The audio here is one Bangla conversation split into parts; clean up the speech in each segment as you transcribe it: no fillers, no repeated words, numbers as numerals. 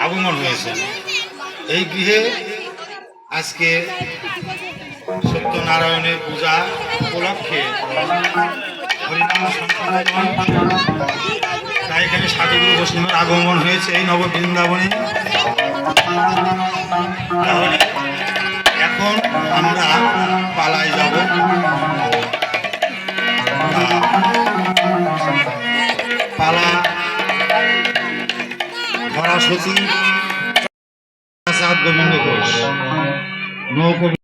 আগমন হয়েছেন। এই গৃহে আজকে সত্যনারায়ণের পূজা উপলক্ষে হরিনাম সংকীর্তন, তাই এখানে সাধুগুরু বৈষ্ণবের আগমন হয়েছে এই নব বৃন্দাবনে। তাহলে এখন আমরা পালায় যাব। পালা ধরাসতী গোবিন্দ ঘোষ নৌকবি।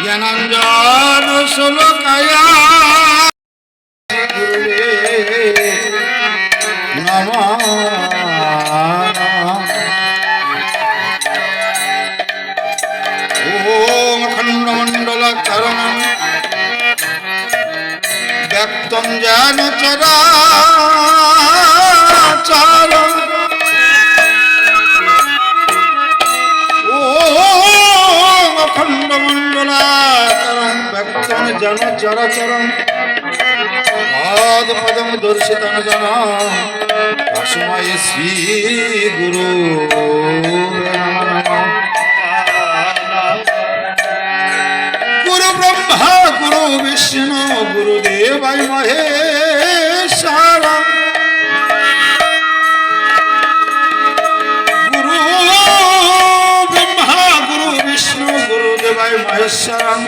জ্ঞানাঞ্জন শ্লোকায়া নমঃ ওম অখণ্ডমণ্ডলাকারণং ব্যক্তং জ্ঞান চরাচরং অখণ্ডমণ্ডলাকারং ব্যক্তং জ্ঞান চরাচরং পদম দর্শিতং জন তস্मै শ্রী গুরু গুরু ব্রহ্মা গুরু বিষ্ণু গুরুদেবায় মহেশ্বরং গুরু ব্রহ্মা গুরু বিষ্ণু গুরুদেবায় মহেশ্বরং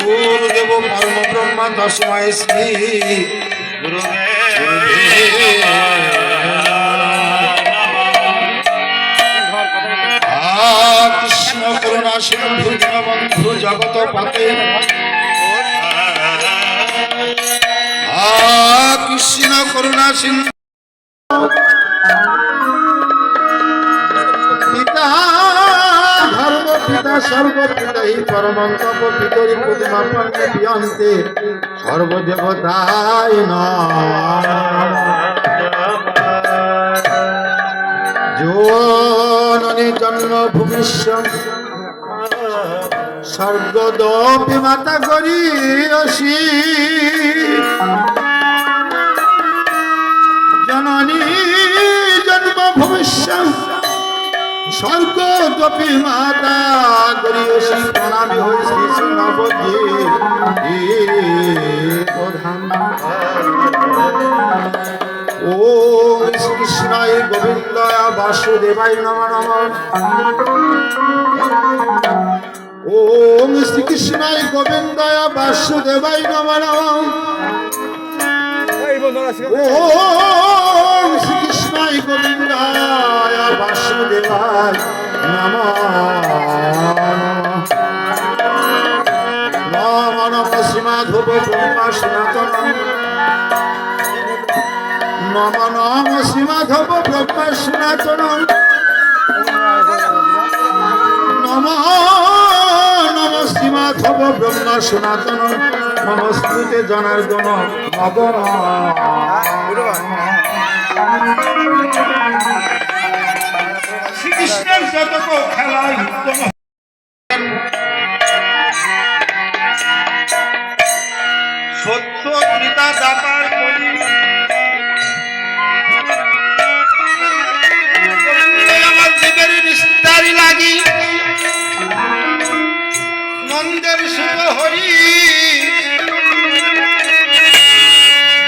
গুরুদেব পরম ব্রহ্মা তস্मै শ্রী কৃষ্ণ করুণা সিন্ধু দীনবন্ধু জগত পাতে কৃষ্ণ করুণা সিন্ধু পিতা ধর্ম পিতা সর্বপিতা হি পরমং তপ পিতরি প্রতিমা পন্থে বিয়ন্তে সর্বদেবতায় নমঃ জননী জন্মভূমিষ্য স্বর্গদপি মাতা গরীয়সী জননী জন্মভূমিষ্য স্বর্গদপি মাতা গরীয়সী প্রণামী হই শ্রী শ্রী নবদ্বীপ প্রধান। ওম শ্রীকৃষ্ণায় গোবিন্দায় বাসুদেবায় নমঃ নমঃ। ওম শ্রীকৃষ্ণায় গোবিন্দায় বাসুদেবায় নমঃ নমঃ। ওম শ্রীকৃষ্ণায় গোবিন্দায় বাসুদেবায় নমঃ নমঃ নমঃ শ্রীমাধব ব্রহ্মা সনাতনম নমঃ নমঃ শ্রীমাধব ব্রহ্মা সনাতনম নমঃ নমঃ শ্রীমাধব ব্রহ্মা সনাতনম নমস্তুতে জনার্দন মদন। যত খেলায় উত্তম সত্য পিতা দাতার বলি আমার জীবের বিস্তারি লাগি নন্দের সুর হরি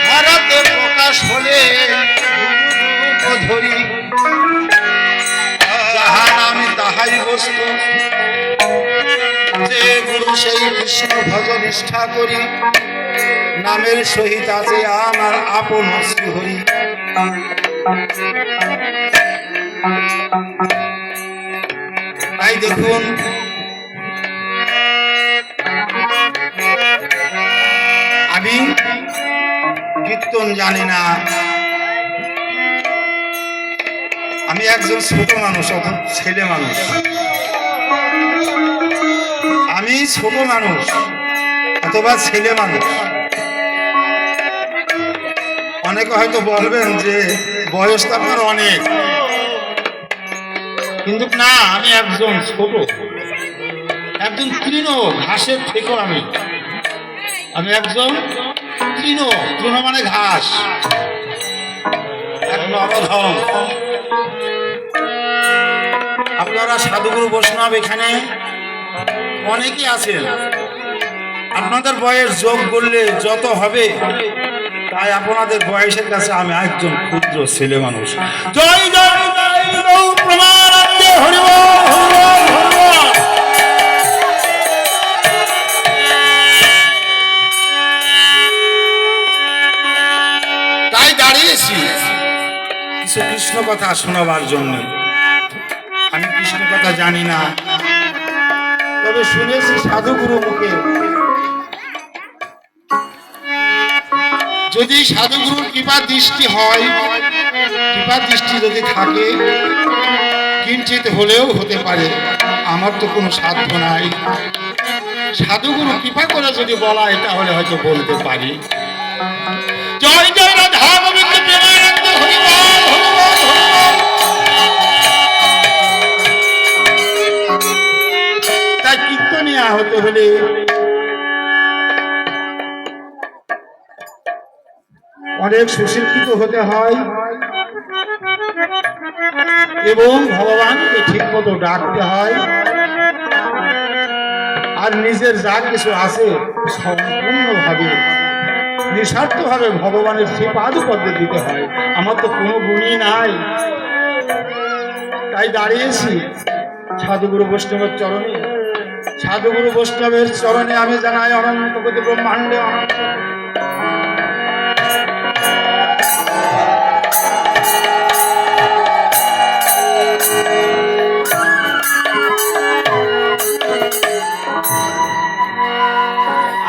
ভারতে প্রকাশ হলে ধরি যাহা নামে তাহাই বস্তু যে গুরু সেই কৃষ্ণ ভজ নিষ্ঠা করি নামের সহিত আছে আমার আপন শ্রীহরি তাই দেখুন আমি কীর্তন জানি না, আমি একজন ছোট মানুষ অথবা ছেলে মানুষ, আমি ছোট মানুষ অথবা ছেলে মানুষ। অনেকে হয়তো বলবেন যে বয়স তো আপনার অনেক, কিন্তু না, আমি একজন ছোট, একজন তৃণ ঘাসের থেকেও আমি একজন তৃণ মানে ঘাস, এক নরধম। আপনারা সাধুগুরু বৈষ্ণব এখানে অনেকেই আছেন, আপনাদের বয়স যোগ করলে যত হবে, তাই আপনাদের বয়সের কাছে আমি একজন ক্ষুদ্র ছেলে মানুষ। জয় জয় প্রমাণান্তে হরি বল, হরি বল। তাই দাঁড়িয়েছি কিছু কৃষ্ণ কথা শোনাবার জন্য। আমি কৃষ্ণ কথা জানি না, তবে শুনেছি সাধুগুরু মুখে। যদি সাধুগুরুর কৃপা দৃষ্টি হয়, কৃপা দৃষ্টি যদি থাকে, কিঞ্চিত হলেও হতে পারে, আমার তো কোনো সাধ্য নাই। সাধুগুরু কৃপা করে যদি বলা, এটা হলে হয়তো বলতে পারি। জয় জয় রাধা গোবিন্দ প্রেমানন্দ হরি বল, হরি বল, হরি বল। তাই কীর্তনিয়া হতে হলে অনেক সুশিক্ষিত হতে হয় এবং ভগবানকে ঠিক মতো ডাকতে হয়, আর নিজের যা কিছু আছে সম্পূর্ণভাবে নিঃস্বার্থভাবে ভগবানের শ্রীপাদপদ্মে দিতে হয়। আমার তো কোনো গুণই নাই, তাই দাঁড়িয়েছি সাধুগুরু বৈষ্ণবের চরণে। সাধুগুরু বৈষ্ণবের চরণে আমি জানাই অনন্ত কোটি ব্রহ্মাণ্ডে অনন্ত।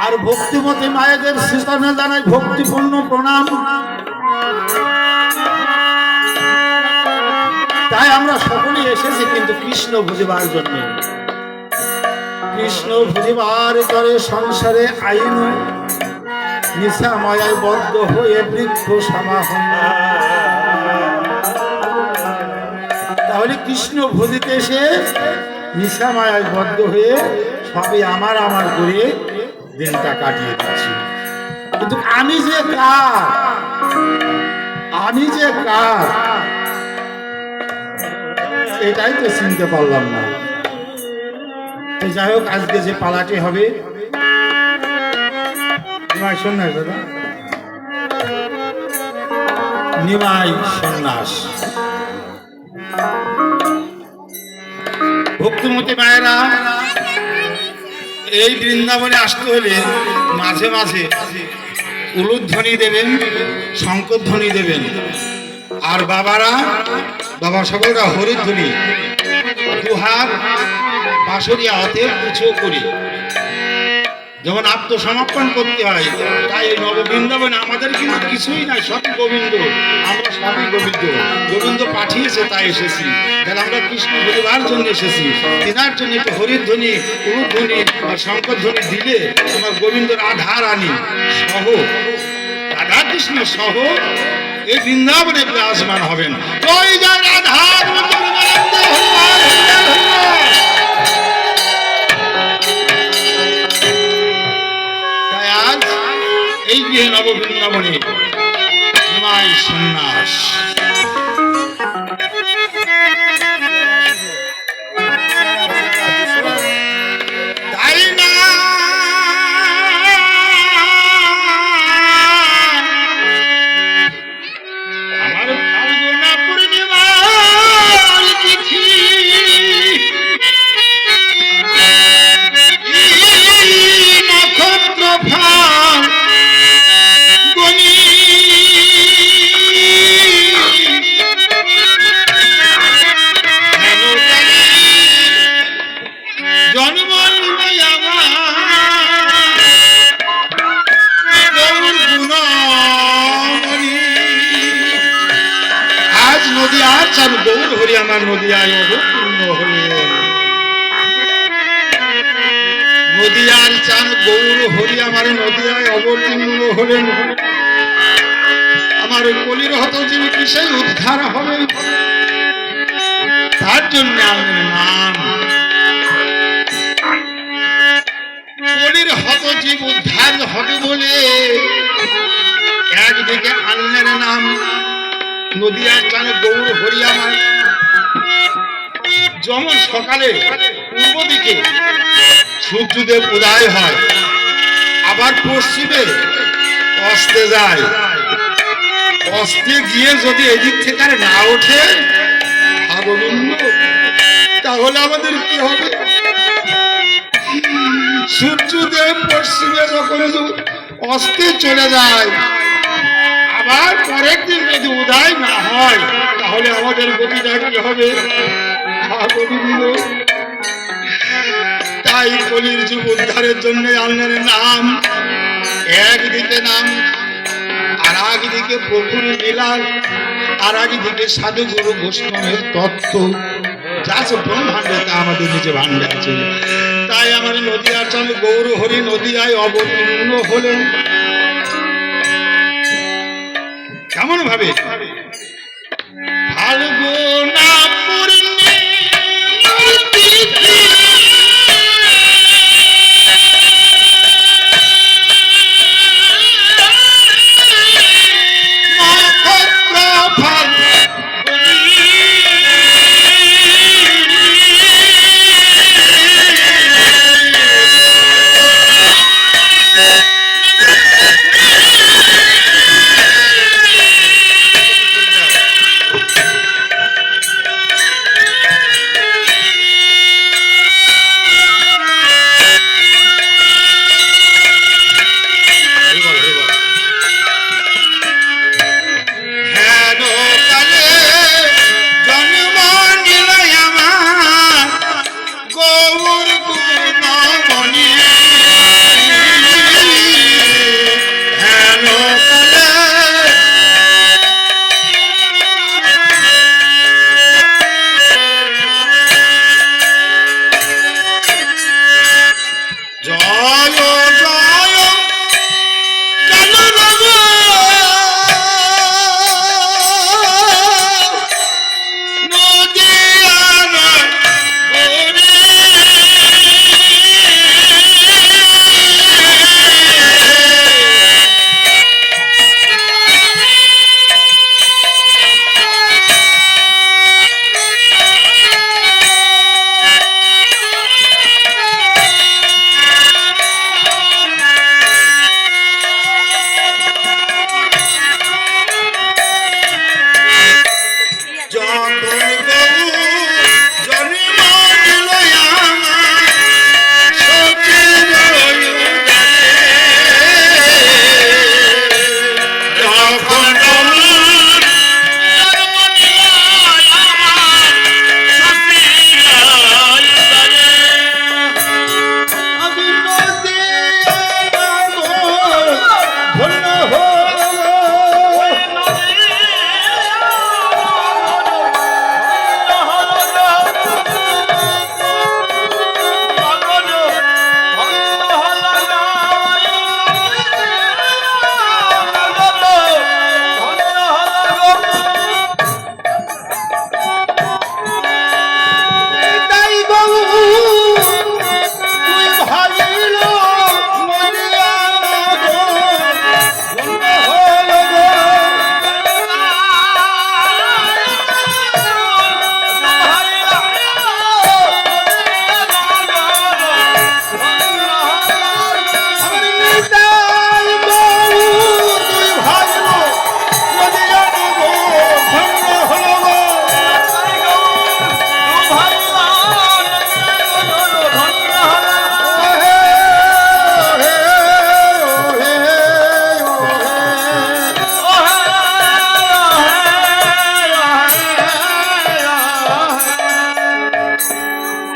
আর ভক্তিমতী মায়েদের শ্রীচরণে জানাই ভক্তিপূর্ণ প্রণাম। তাই আমরা সকলেই এসেছি কিন্তু কৃষ্ণ বুঝিবার জন্য। কৃষ্ণ বুঝিবার করে সংসারে আইন নিশা মায়ায় বদ্ধ হয়ে বৃক্ষ সমাহন। তাহলে কৃষ্ণ ভজিতে এসে নিশা মায়ায় বদ্ধ হয়ে সবই আমার আমার করে দিনটা কাটিয়ে দিচ্ছি। কিন্তু আমি যে কার, এটাই তো চিনতে পারলাম না। যাই হোক, আজকে যে পালাটি হবে, নিমাই সন্ন্যাস দাদা, নিমাই সন্ন্যাস। ভক্তিমতী মায়েরা এই বৃন্দাবনে আসতে হলে মাঝে মাঝে উলুধ্বনি দেবেন, শঙ্করধ্বনি দেবেন, আর বাবা সকলরা হরিধ্বনি দুহাত বাঁশরিয়া হাতে পুছো করি, যেমন আত্মসমর্পণ করতে হয়। তাই এই নববৃন্দাবনে আমাদের কিন্তু কিছুই নাই, সবই গোবিন্দ, আমরা সবই গোবিন্দ। গোবিন্দ পাঠিয়েছে তাই এসেছি, তাহলে আমরা কৃষ্ণ বলিবার জন্য এসেছি। তেনার জন্য একটু হরিধ্বনি, উলুধ্বনি আর শঙ্করধ্বনি দিলে আমার গোবিন্দ রাধা রানী সহ, রাধা কৃষ্ণ সহ এই বৃন্দাবনে বিরাজমান হবেন। জয় জয় রাধা। হরি আমার নদিয়ায় অবতীর্ণ হলেন। নদিয়ার চাঁদ গৌর হরি আমার নদিয়ায় অবতীর্ণ হলেন। আমার কলির হতজীবী কিসে উদ্ধার হবে, তার জন্য আমার নাম। কলির হতজীব উদ্ধার হবে বলে একদিকে আল্লাহর নাম, নদিয়ার চাঁদ গৌর হরি আমার। যেমন সকালে পূর্ব দিকে সূর্যদেব উদয় হয়, আবার পশ্চিমে অস্তে যায়। অস্তে গিয়ে যদি এদিক থেকে আর না ওঠে তাহলে আমাদের কি হবে? সূর্যদেব পশ্চিমে যখন অস্তে চলে যায়, আবার পরের দিন যদি উদয় না হয় তাহলে আমাদের গতিটা কি হবে? তাই কলির যুগ উদ্ধারের জন্য আল্লাহর নাম একদিকে নাম, আর একদিকে প্রভুর লীলা, আর একদিকে সাধুগুরু বৈষ্ণবের তত্ত্ব যা আছে ব্রহ্মাণ্ডে তা আমাদের নিজে ভাণ্ডে আছে। তাই আমার নদিয়ার চাঁদ গৌর হরি নদিয়ায় অবতীর্ণ হলেন। কেমন ভাবে? ফাল্গুনা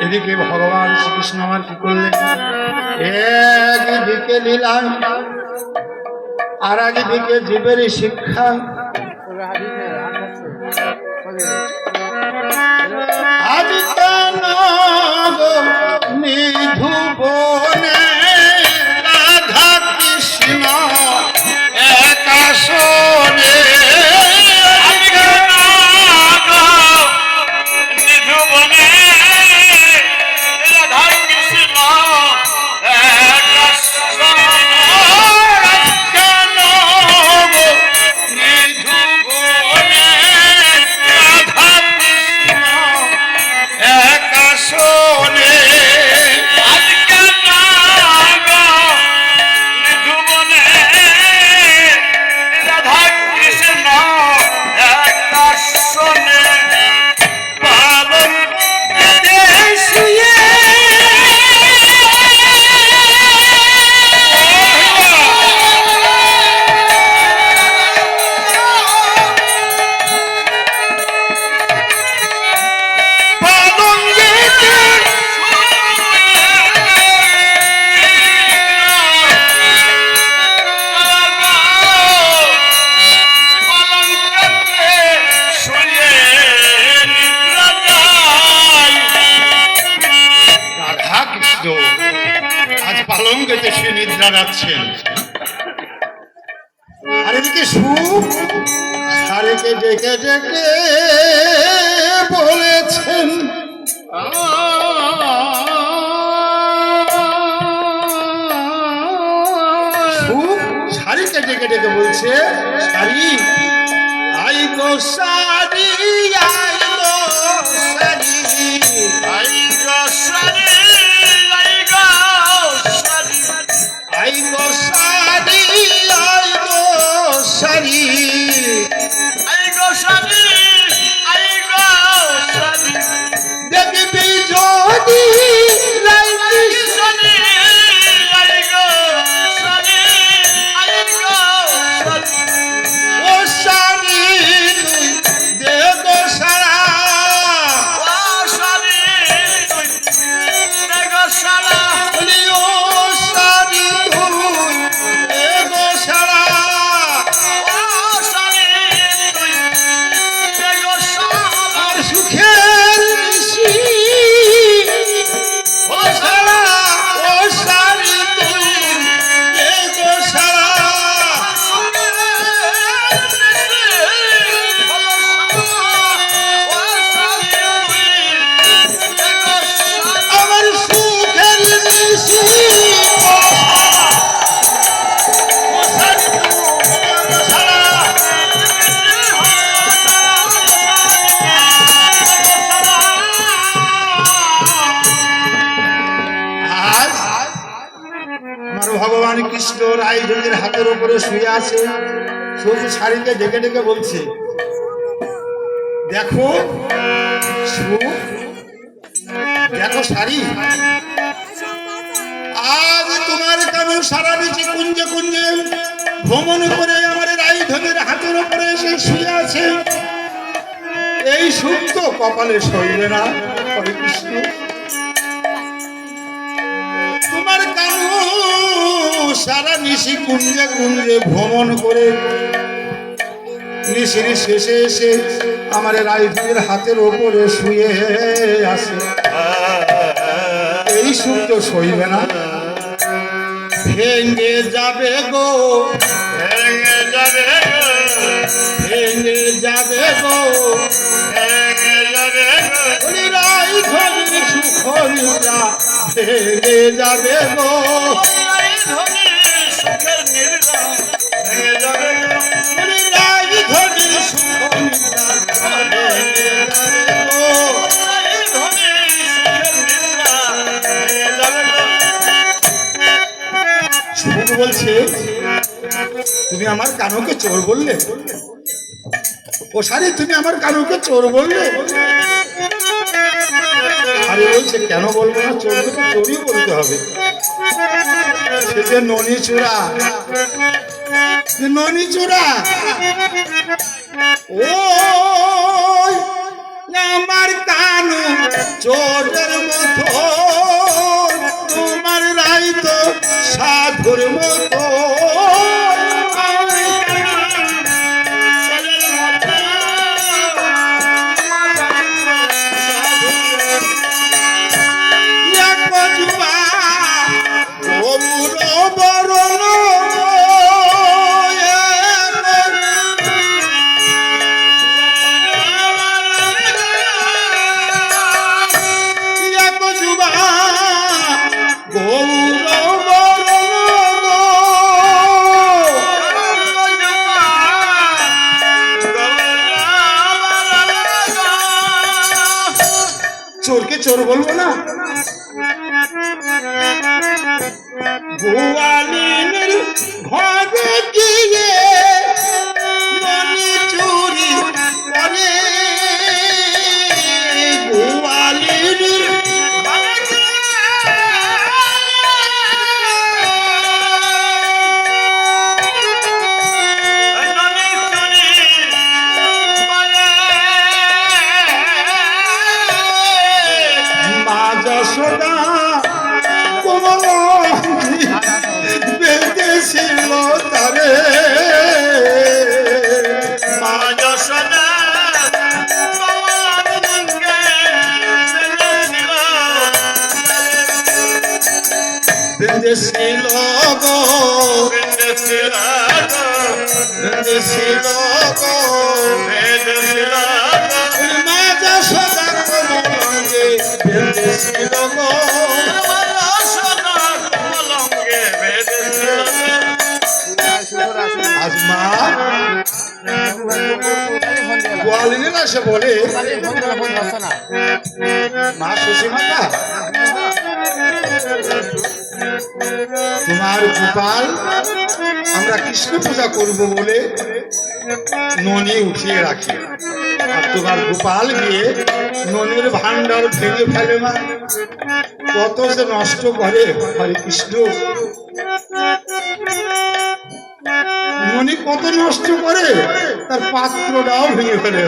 এদিকে ভগবান শ্রীকৃষ্ণ আমার কি করলেন? একদিকে লীলা আর একদিকে জীবের শিক্ষা। পিঠা যাচ্ছেন। আর এদিকে সুখ শাড়িকে ডেকে ডেকে বলেছেন, সুখ শাড়িকে ডেকে ডেকে বলছে, শাড়ি আই গো শাড়ি, আই গো শাড়ি, আই গো শাড়ি, আই গো শাড়ি, আই গো শাড়ি, আই গো শাড়ি, আই গো শাড়ি, আই গো শাড়ি, দেখবি যদি রাইতি শাড়ি, আই গো শাড়ি, আই গো শাড়ি, ও শাড়ি তুই দে গো সারা, ও শাড়ি তুই দে গো সারা, ও শাড়ি তুই দে গো সারা, ও শাড়ি তুই দে গো সারা, আর সুখের নিশি ও সারা, ও শাড়ি তুই দে গো সারা, আমার সুখের নিশি ও শাড়ি তুই দে গো সারা। আজ আমার ভগবান কৃষ্ণ রায়ধনীর হাতের উপরে শুয়ে আছে, সুখ শাড়িকে ডেকে ডেকে বলছে, দেখো সুখ, দেখো শাড়ি, আজ তোমার কেন সারা নিচে কুঞ্জে কুঞ্জে ভ্রমণ করে আমার রায়ধনীর হাতের উপরে এসে শুয়ে আছে, এই সুখ তো কপালে সইবে না। হরে কৃষ্ণ, তোমার কেন সারা নিশি কুঞ্জে কুঞ্জে ভ্রমণ করে নিশির শেষে এসে আমার রায়ধনীর হাতের ওপরে শুয়ে আসে, এই সুখ তো সইবে না। ভেঙে যাবে গো, ভেঙে যাবে গো, ভেঙে যাবে গো, ভেঙে যাবে গো, রায়ধনীর সুখ নিদ্রা ভেঙে যাবে গো, রায়ধনীর সুখের নিদ্রা ভেঙে যাবে গো, রায়ধনীর সুখ নিদ্রা ভেঙে যাবে গো, রায়ধনীর সুখের নিদ্রা ভেঙে যাবে গো। সুখ বলছে, তুমি আমার কানুকে চোর বললে, ও শাড়ি তুমি আমার কানুকে চোর বললে। আরে বলছে, কেন বলবো না, চোরকে তো চোরই বলতে হবে, সে যে ননি চোরা, ননি চোরা, ও আমার কানু চোরের মতো, তোমার রাই তো সাধুর মতো, চোরকে চোর বলবো না। গোয়ালিনীর ঘরে গিয়ে মনি চুরি করে, গোয়ালিনীর যশোদা কোমল বেঁধেছিল তারে, বেঁধেছিল গো বেঁধেছিল গো বেঁধেছিল মা যশোদার কমলঙ্গে বেঁধেছিল গো আজ মা গোয়ালিনী না সে বলে মা শশী মাতা তোমার গোপাল আমরা কৃষ্ণ পূজা করব বলে ননি উঠিয়ে রাখি আর তোমার গোপাল গিয়ে ননির ভান্ডার ভেঙে ফেলে মা কত যে নষ্ট করে হরে কৃষ্ণ ননি কত নষ্ট করে তার পাত্রটাও ভেঙে ফেলে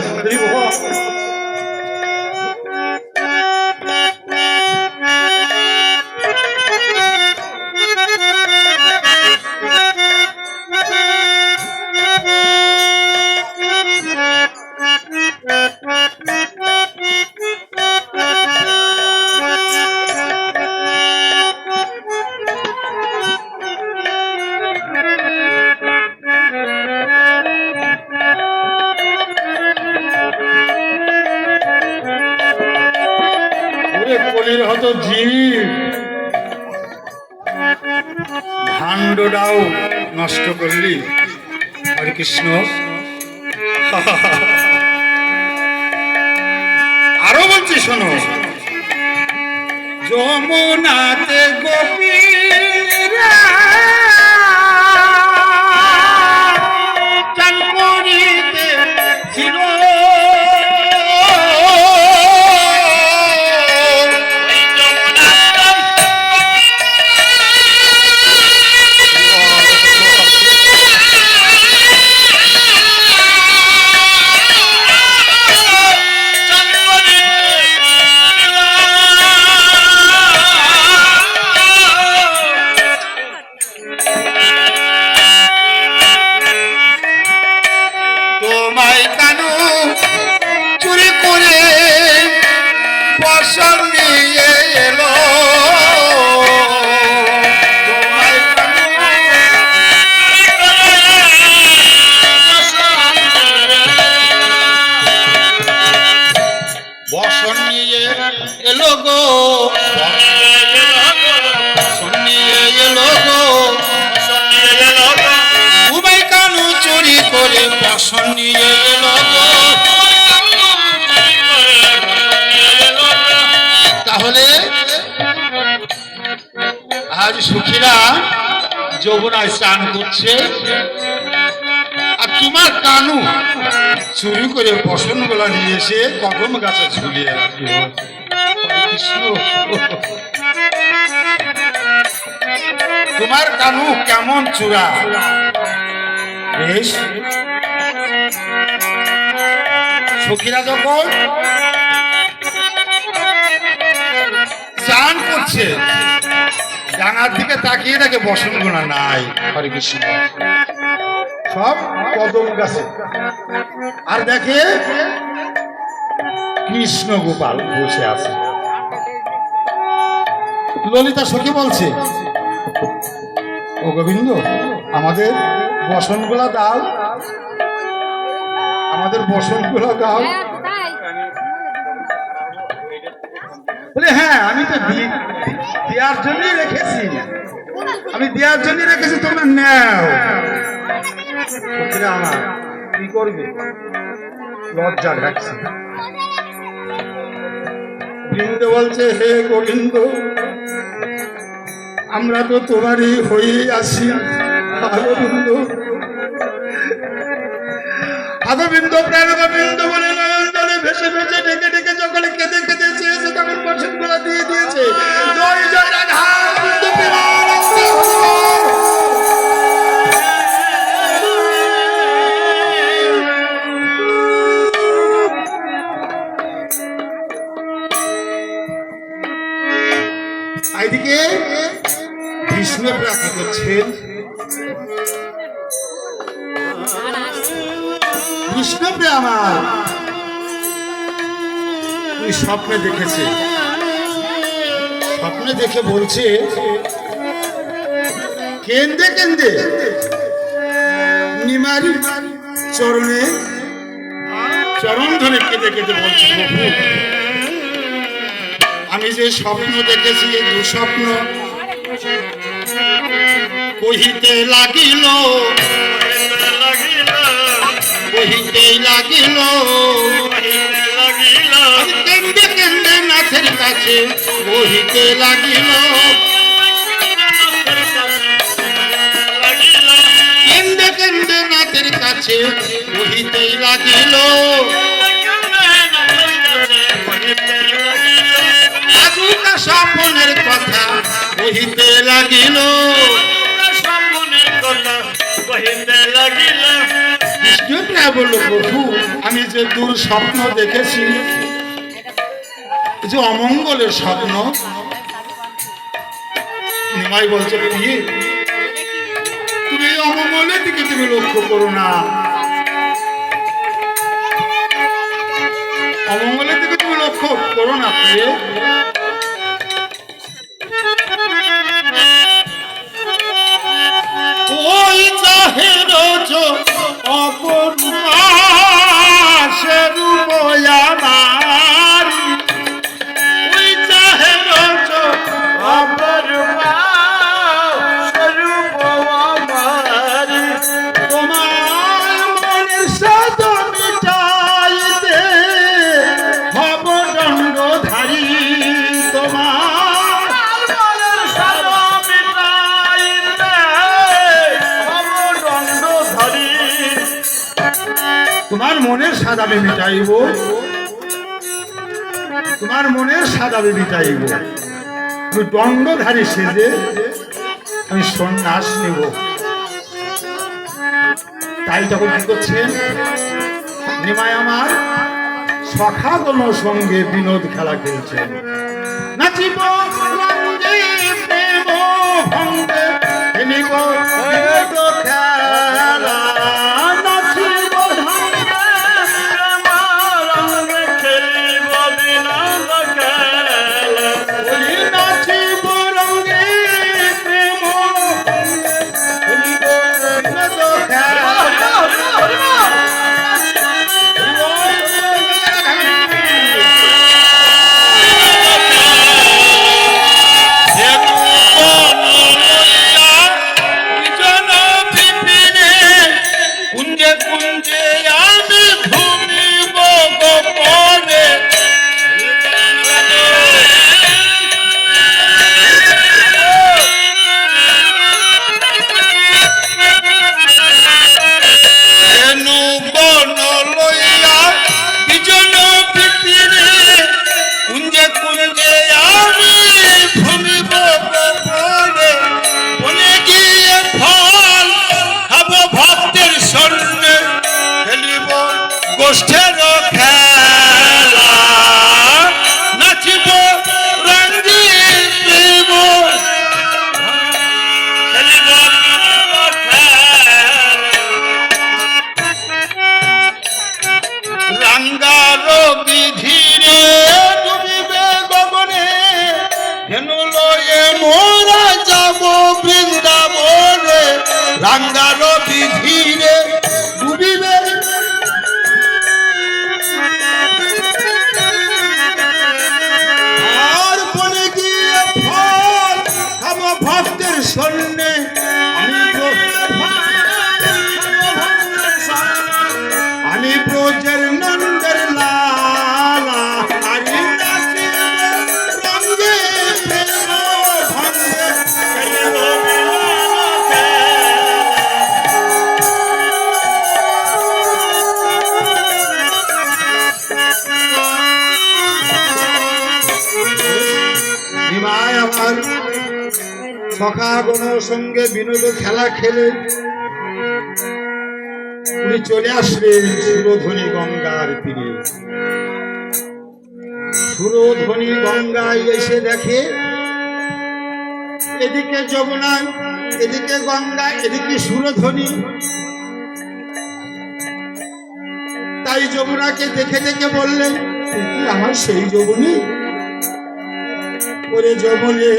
ভাণ্ডটাও নষ্ট করলি হরে কৃষ্ণ আরো বলছি শোনো যমুনাতে গোপীরা চান করিতে ছিল তাহলে আজ সুখীরা যমুনায় স্নান করছে আর তোমার কানু চুরি করে বসন গোলা নিয়ে এসে কদম গাছে ঝুলিয়ে রাখি তোমার কানু কেমন চূড়া বেশ সখীরা যখন স্নান করছে ডাঙার দিকে তাকিয়ে দেখে বসন গোনা নাই হরে কৃষ্ণ সব কদম গাছে আর দেখে কৃষ্ণ গোপাল বসে আছে ললিতা সখী বলছে ও গোবিন্দ আমাদের বসনগুলা দাও আমাদের বসনগুলা দাও বলে হ্যাঁ আমি তো দেওয়ার জন্যই রেখেছি আমি দেওয়ার জন্যই রেখেছি তোমরা নাও আমার কি করবে লজ্জা রাখছি বৃন্দ বলছে হে গোবিন্দ আমরা তো তোমারই হয়েই আসি গোবিন্দ আদবিন্দ প্রাণ গোবিন্দ বলে নয়ন জলে ভেসে ভেসে ডেকে ডেকে যখন কেঁদে কেঁদে চেয়েছে তখন বসন গুলা দিয়ে দিয়েছে জয় জয় রাধা এইদিকে কৃষ্ণ প্রার্থনা করছেন কৃষ্ণ আমার তুই স্বপ্নে দেখেছে স্বপ্নে দেখে বলছে কেন্দে কেন্দে নিমার চরণে চরণ ধরে কেঁদে কেঁদে বলছে, প্রভু আমি যে স্বপ্ন দেখেছি এই দুঃস্বপ্ন কহিতে লাগিল, কহিতে লাগিল, কেন্দে কেন্দে নাথের কাছে কহিতে লাগিল, কেন্দে কেন্দে নাথের কাছে কহিতেই লাগিল, আজুকা স্বপ্নের কথা কহিতে লাগিল, বিষ্ণুপ্রায় বলল, প্রভু আমি যে দূর স্বপ্ন দেখেছি, যে অমঙ্গলের স্বপ্ন। নিমাই বলছে, প্রিয়ে তুমি এই অমঙ্গলের দিকে তুমি লক্ষ্য করো না, অমঙ্গলের দিকে তুমি লক্ষ্য করো না প্রিয়ে। ওই চাহে রোজ অপরূপা সে রূপ আমার, ওই চাহে রোজ অপরূপা সে রূপ আমার, তোমার মনের সাদ মিটাইতে হব দণ্ডধারী, তোমার মনের সাদ মিটাইতে হব দণ্ডধারী, তোমার মনের স্বাদ আমি মিটাইব, তোমার মনের স্বাদ আমি মিটাইব, তুমি দণ্ডধারী সেজে আমি সন্ন্যাস নেব। তাই তখন কি করছেন নিমাই আমার সখাগণ সঙ্গে বিনোদ খেলা খেলছেন, নাচিব রঙ্গে প্রেম ভঙ্গে খেলিব বিনোদ খেলা, নাচিব রঙ্গে প্রেম রঙ্গে খেলিব বিনোদ খেলা, বলি নাচিব রঙ্গে প্রেম ভঙ্গে খেলিব বিনোদ খেলা। রাঙ্গার বিধিরে ডুবিবে, আর বনে গিয়ে ফল খাবো ভক্তের সন্নে, আমি ব্রজের নন্দের লালা, আমি রঙ্গে প্রেম ভঙ্গে আমার সখাগণ সঙ্গে বিনোদ খেলা খেলে উনি চলে আসলেন সুরধ্বনি গঙ্গার তীরে। সুরধ্বনি গঙ্গায় এসে দেখে এদিকে যমুনা, এদিকে গঙ্গা, এদিকে সুরধ্বনি। তাই যমুনাকে দেখে দেখে বললেন, আমার সেই যমুনি, ওরে যমুনে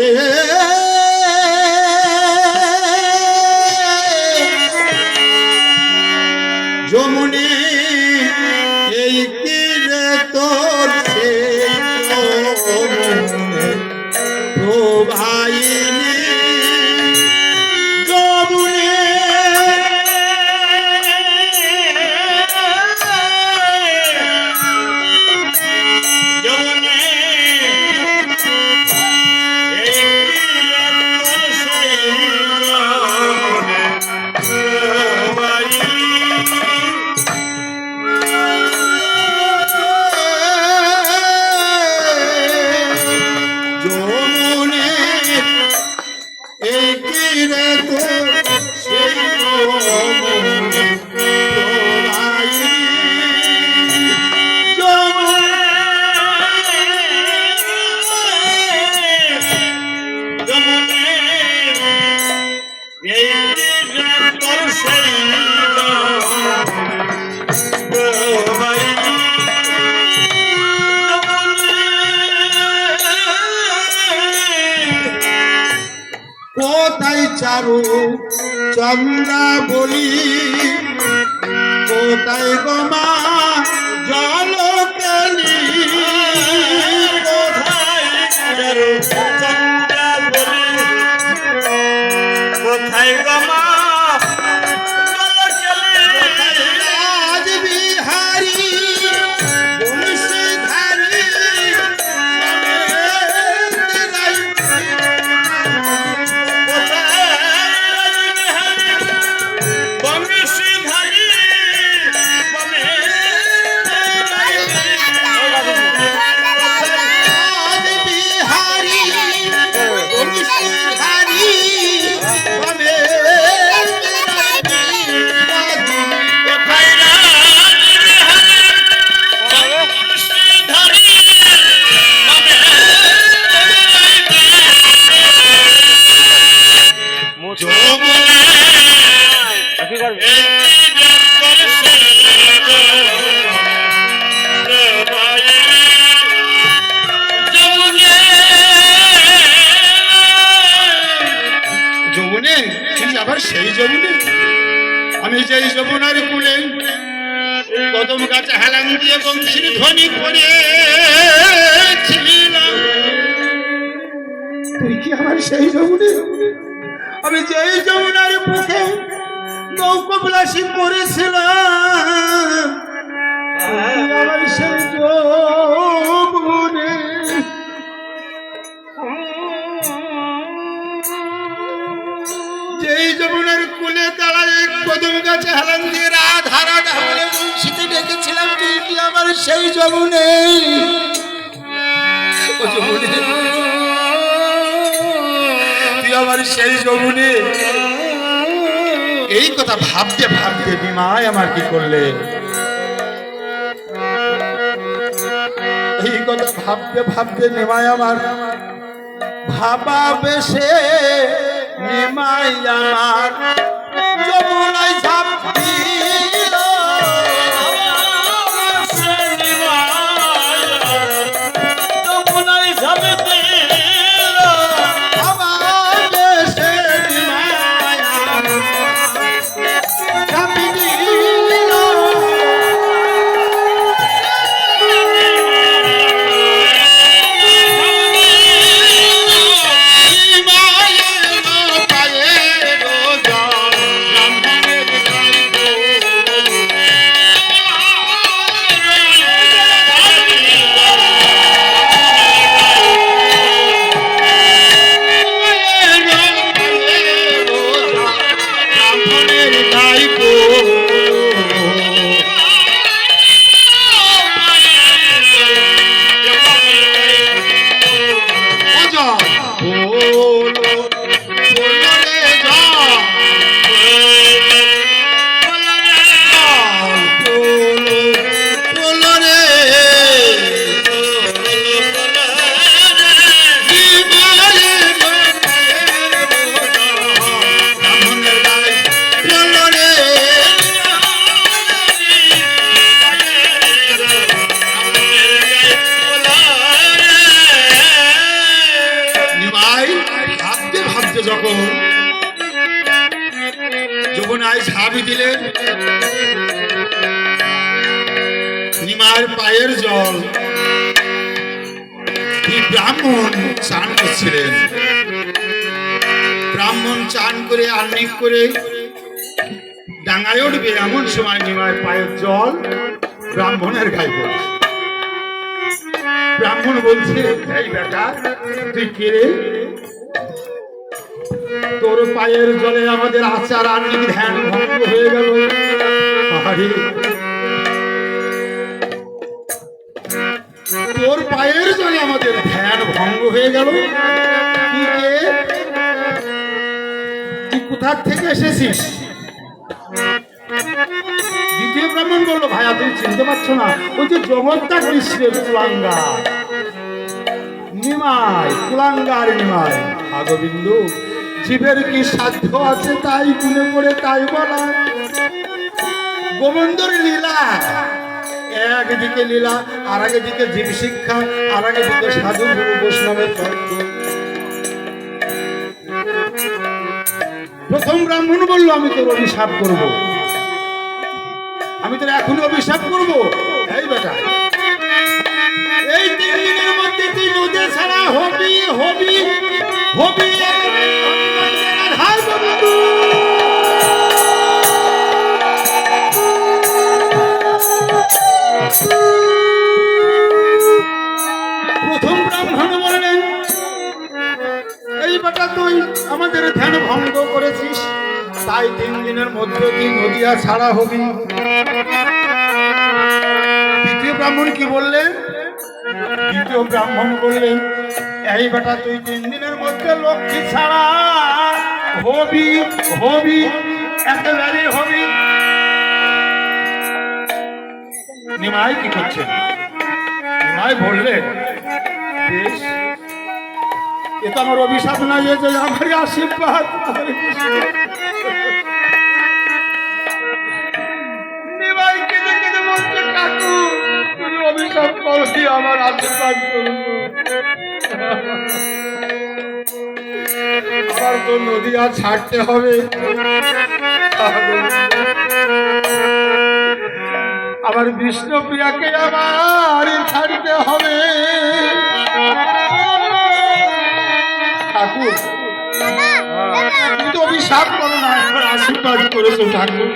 চারু চন্দ্রা বলি কোথায় গোমা জল কালি কোথায় চারু চন্দ্রা বলি কোথায় গমা রাজ বিহারী বংশীধারী রাজ বিহারী বংশীধারী যমুনে তুই আবার সেই যমুনে আমি যেই যমুনার কুলে কদম গাছে হেলান দিয়ে বংশীর ধ্বনি করেছিলাম তুই কি আমার সেই যমুনে আমি যেই যমুনার বুকে নৌকোবিলাসী করেছিলাম তুই আমার সেই যমুনে যেই যমুনার কুলে দাঁড়ায় কদম গাছে হেলান দিয়ে রাধা রাধা বলে বংশীতে ডেকেছিলাম তুই কি আমার সেই যমুনে ও যমুনে তুই আমার সেই যমুনে এই কথা ভাবতে ভাবতে বিমায় আমার কি করলে এই কথা ভাবতে ভাবতে নিমায় আমার ভাবা বেশে নিমাই আমার যমুনায় ঝাঁপ দিল যমুনায় ঝাঁপ দিল আমার দেশে নিমাই ঝাঁপ দিল যখন যমুনায় ঝাঁপ দিলেন নিমার পায়ের জল ব্রাহ্মণ চান করছিলেন ব্রাহ্মণ চান করে আহ্নিক করে ডাঙায় উঠবে এমন সময় নিমার পায়ের জল ব্রাহ্মণের গায়ে পড়ে ব্রাহ্মণ বলছে এই বেটা তুই কে রে তোর পায়ের জলে আমাদের আচার আহ্নিক ধ্যান ভঙ্গ হয়ে গেল তোর পায়ের জলে আমাদের ধ্যান ভঙ্গ হয়ে গেল তুই কে তুই কোথা থেকে এসেছিস দ্বিতীয় ব্রাহ্মণ বললো ভাইয়া তুমি চিনতে পারছো না ওই যে জগৎটা কৃষ্ণের কুলাঙ্গার নিমাই কুলাঙ্গার নিমাই গোবিন্দু জীবের কি সাধ্য আছে তাই গুনে করে তাই বলা গোবিন্দর লীলা একদিকে লীলা আর একদিকে জীব শিক্ষা আর একদিকে সাধু গুরু বৈষ্ণবের তত্ত্ব প্রথম ব্রাহ্মণ বলল আমি তোর অভিশাপ করব, আমি তোর এখনই অভিশাপ করব। এই বেটা, এই 3 দিনের মধ্যে তুই নদী ছাড়া হবি হবি হবি হাই বন্ধু। প্রথম ব্রাহ্মণ বললেন এই বেটা তুই আমাদের ধ্যান ভঙ্গ করেছিস, তাই 3 দিনের মধ্যে তুই নদিয়া ছাড়া হবি। দ্বিতীয় ব্রাহ্মণ কি বললেন? দ্বিতীয় ব্রাহ্মণ বললেন এই বেটা তুই 3 দিনের মধ্যে লক্ষ্মী ছাড়া হবি হবি একেবারে হবি। নিমাই কি করছেন? নিমাই বললেন বেশ, এ তো আমার অভিশাপ না, যে আমার আশীর্বাদ। নিমাই কেঁদে কেঁদে বলছে কাকু তুমি অভিশাপ করো, আমার আশীর্বাদ করো। আমার তো নদিয়া ছাড়তে হবে, আমার বিষ্ণুপ্রিয়াকে আমার ছাড়তে হবে। ঠাকুর তুমি তো অভিশাপ করো না, একবার আশীর্বাদ করেছো ঠাকুর।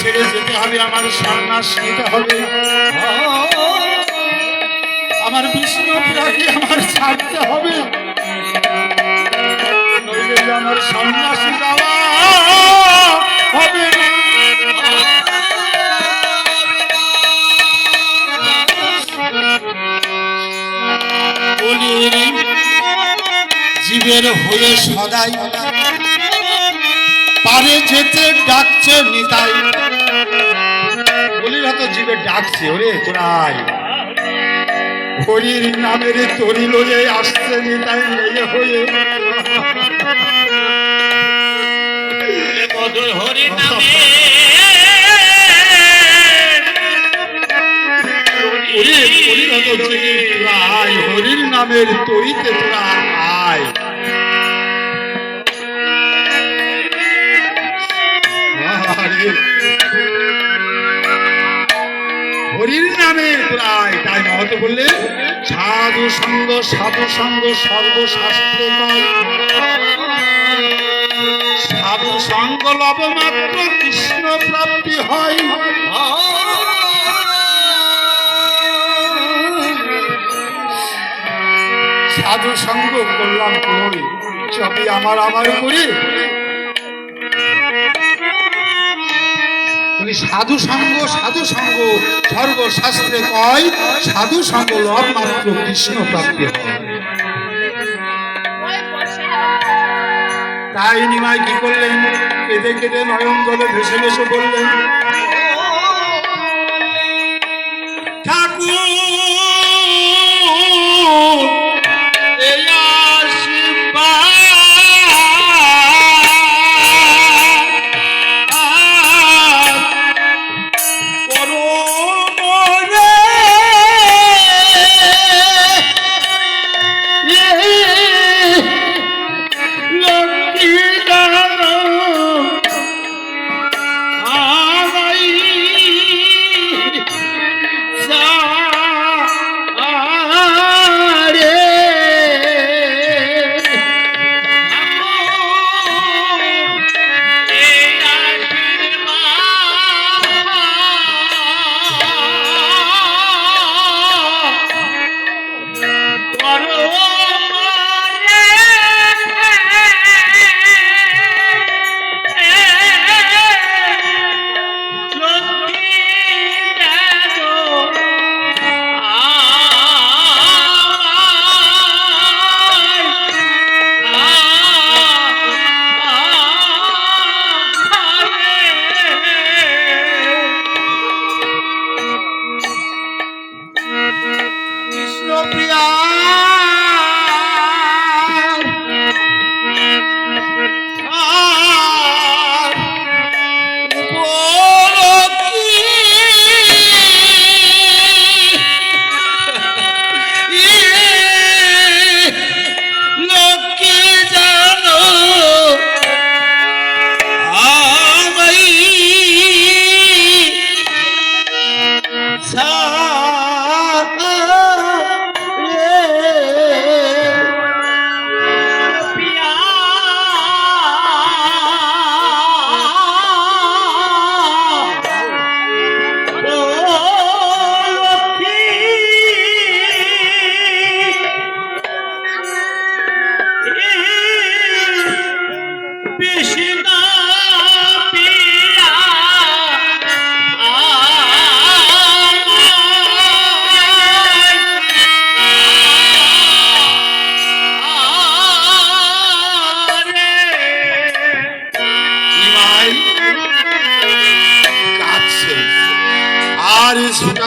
ছেড়ে যেতে হবে, আমার সন্ন্যাস নিতে হবে, আমার বিষ্ণুপ্রিয়াকে আমার ছাড়তে হবে, নইলে আমার সন্ন্যাসী যাওয়া হবে না। জীবের হয়ে সদাই পারে যেতে ডাকছে নিতাই। বলির হয়তো জীবে ডাকছে, ওরে তোরাই হরির নামের তরি লয়ে আসছে নিতাই লয়ে হয়ে। হরি নামে হরির নামের তরিতে তোরা আয়। হরির নামে প্রায়, তাই মহতে বললে সাধু সঙ্গ সর্বশাস্ত্রে কয়, সাধু সঙ্গ লবমাত্র কৃষ্ণ প্রাপ্তি হয়। সাধু সঙ্গ করলাম করি, সবই আমার করি। সাধু সঙ্গ সর্বশাস্ত্রে কয়, সাধু সঙ্গ লব মাত্র কৃষ্ণ প্রাপ্তি হয়। তাই নিমাই কি করলেন? কেঁদে কেঁদে নয়ন জলে ভেসে ভেসে বললেন ঠাকুর এই আশীর্বাদ আমার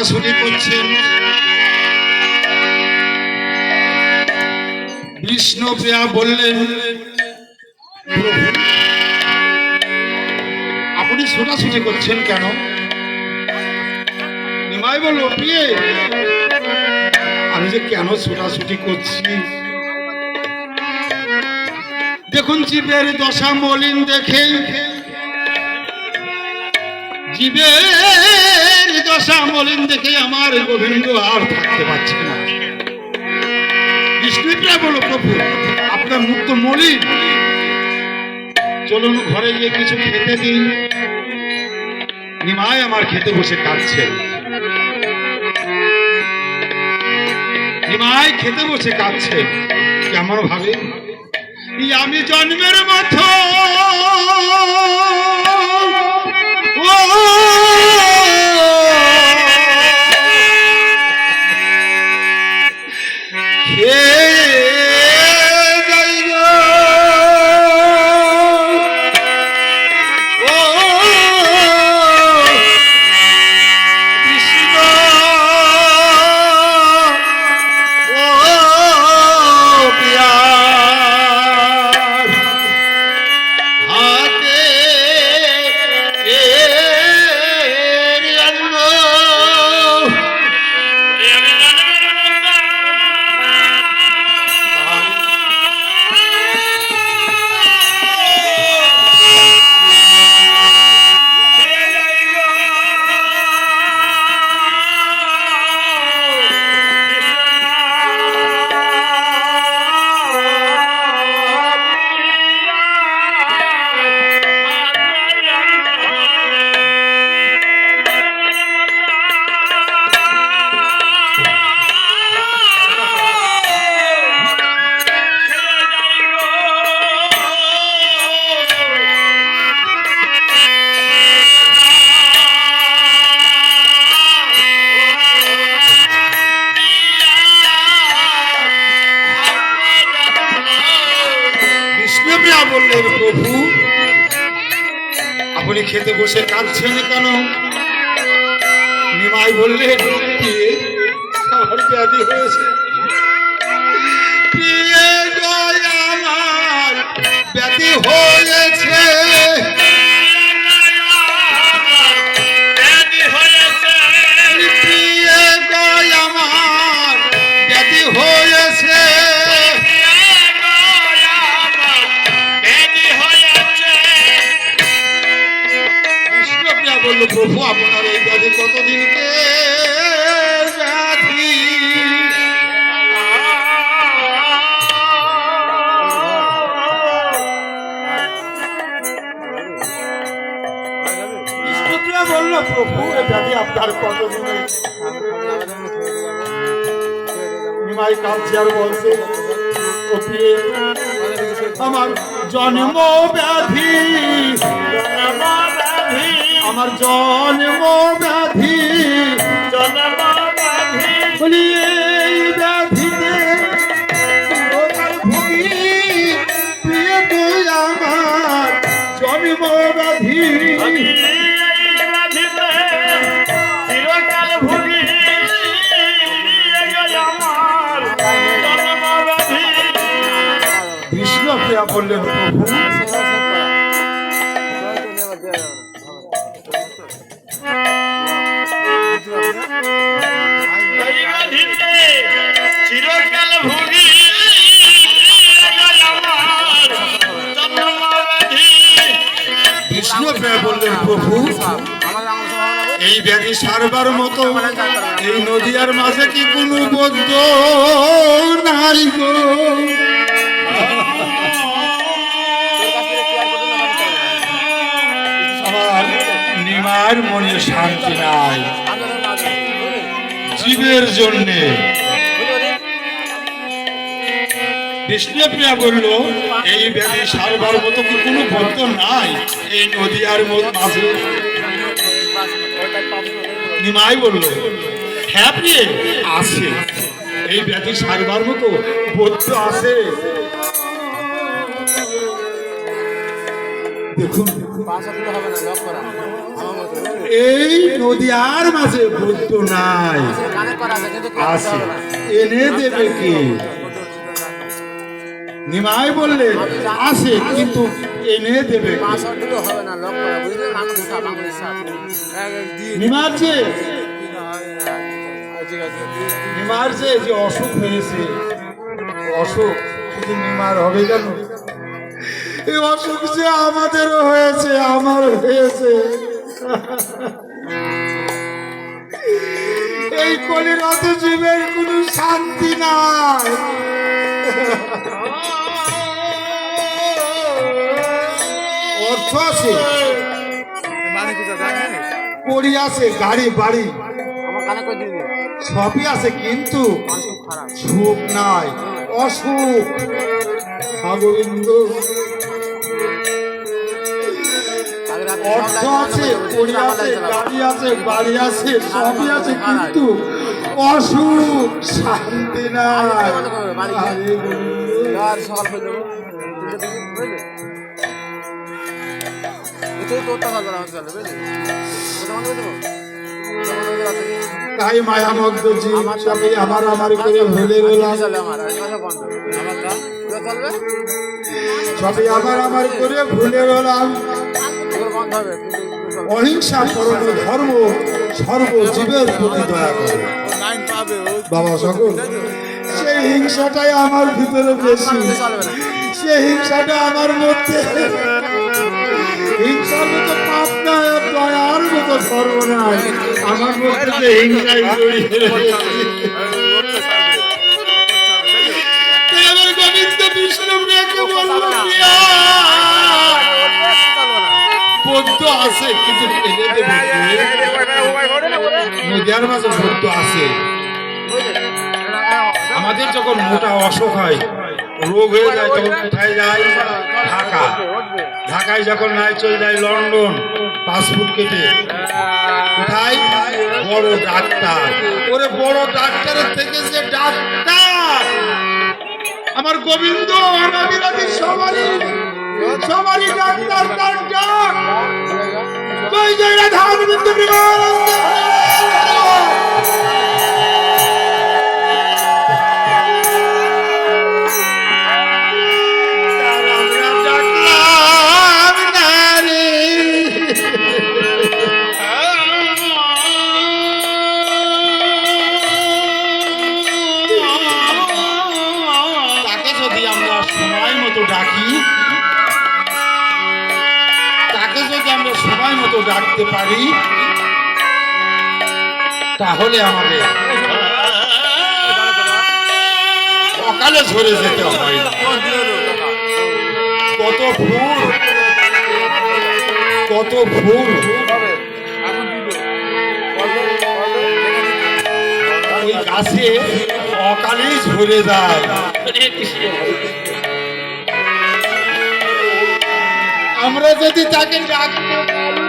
ছোটাছুটি করছেন। বিষ্ণুপ্রিয়া বললেন, প্রভু আপনি ছোটাছুটি করছেন কেন? নিমাই বলল, প্রিয়ে আমি যে কেন ছোটাছুটি করছি, দেখুন জীবের দশা মলিন দেখে, জীবের দশা মলিন দেখে আমার গোবিন্দ আর থাকতে পারছে না। বিষ্ণুপ্রিয়া বলল, প্রভু আপনার মুখ তো মলিন, চলুন ঘরে গিয়ে কিছু খেতে দিন। নিমাই আমার খেতে বসে কাঁদছে। নিমাই খেতে বসে কাঁদছে কেমন ভাবে, আমি জন্মের মতো বললেন, প্রভু আপনি খেতে বসে কাঁদছেন কেন? নিমাই বললেন, আমার ব্যাধি হয়েছে, আমার ব্যাধি হয়েছে, আমার ব্যাধি হয়েছে। বলল, প্রভু আপনার এই ব্যাধি কতদিনকে ব্যাধি? বিষ্ণুপ্রিয়া বলল, প্রভু এই ব্যাধি আপনার কতদিনে? নিমাই কাঁদছে আর বলছে, আমার জন্ম ব্যাধি, আমার জন্ম ব্যাধি, বলি এই ব্যাধিতে ভুগি, প্রিয় তুই আমার জন্ম ব্যাধি, বিষ্ণুপ্রিয়া বললেন, প্রভু চিরকাল ভুগি বিষ্ণুপ্রিয়া বললেন, প্রভু এই ব্যাধি সারবার মতো এই নদিয়ার মাঝে কি কোনো বৌদ্ধ নাই গো? আমার নিমার মনে শান্তি নাই জীবের জন্যে। বিষ্ণুপ্রিয়া বলল, এই ব্যাধি সারবার মতো কি কোনো বৌদ্ধ নাই এই নদিয়ার মাঝে? নিমাই বলল, হ্যাঁ প্রিয়ে আছে, এই ব্যাধি সারবার মতো বৌদ্ধ আছে। দেখুন এই নদীয়ার মাঝে বৌদ্ধ নাই, আছে এনে দেবে কি? নিমাই বললে আছে কিন্তু এনে দেবে কে? নিমার যে যে অসুখ হয়েছে, অসুখ শুধু নিমার হবে কেন? এই অসুখ যে আমাদেরও হয়েছে, আমার হয়েছে। এই কলিরত জীবের কোনো শান্তি নাই। অর্থ আছে, কড়ি আছে, গাড়ি বাড়ি সবই আছে, কিন্তু সুখ নাই, অসুখ। গোবিন্দ অর্থ আছে, কড়ি আছে, গাড়ি আছে, বাড়ি আছে, সবই আছে, কিন্তু অসুখ, শান্তি নাই। আরে গোবিন্দ, তাই মায়ামগ্ধ জীব সবে আমার আমার করে ভুলে গেলাম, সবে আমার আমার করে ভুলে গেলাম। অহিংসা পরম ধর্ম, সর্বজীবের প্রতি দয়া করে বাবা সকল। সেই হিংসাটাই আমার ভিতরে বেশি, সেই হিংসাটা আমার মধ্যে। হিংসার মতো পাপ নাই, দয়ার মতো ধর্ম নাই, আমার মধ্যে হিংসাই গোবিন্দ বিষ্ণু বৌদ্ধ আছে কিন্তু নদীয়ার মাঝে বৌদ্ধ আছে। আমাদের যখন মোটা অসুখ হয়, রোগ হয়ে যায়, তখন কোথায় যায়? ঢাকা। ঢাকায় যখন নাই চলে যায় লন্ডন, পাসপোর্ট কেটে কোথায়? বড় ডাক্তার। ওরে বড় ডাক্তারের থেকে যে ডাক্তার, আমার গোবিন্দ আমাদের সবারই ডাক্তার, তার ডাক জয় জয় রাধা গোবিন্দ প্রেমানন্দ। তাকে যদি আমরা সময় মতো ডাকতে পারি, তাহলে আমাদের অকালে ঝরে যেতে হয় না। কত ফুল, কত ফুল ওই গাছে অকালেই ঝরে যায়। আমরা যদি তাকে ডাকতে পারি,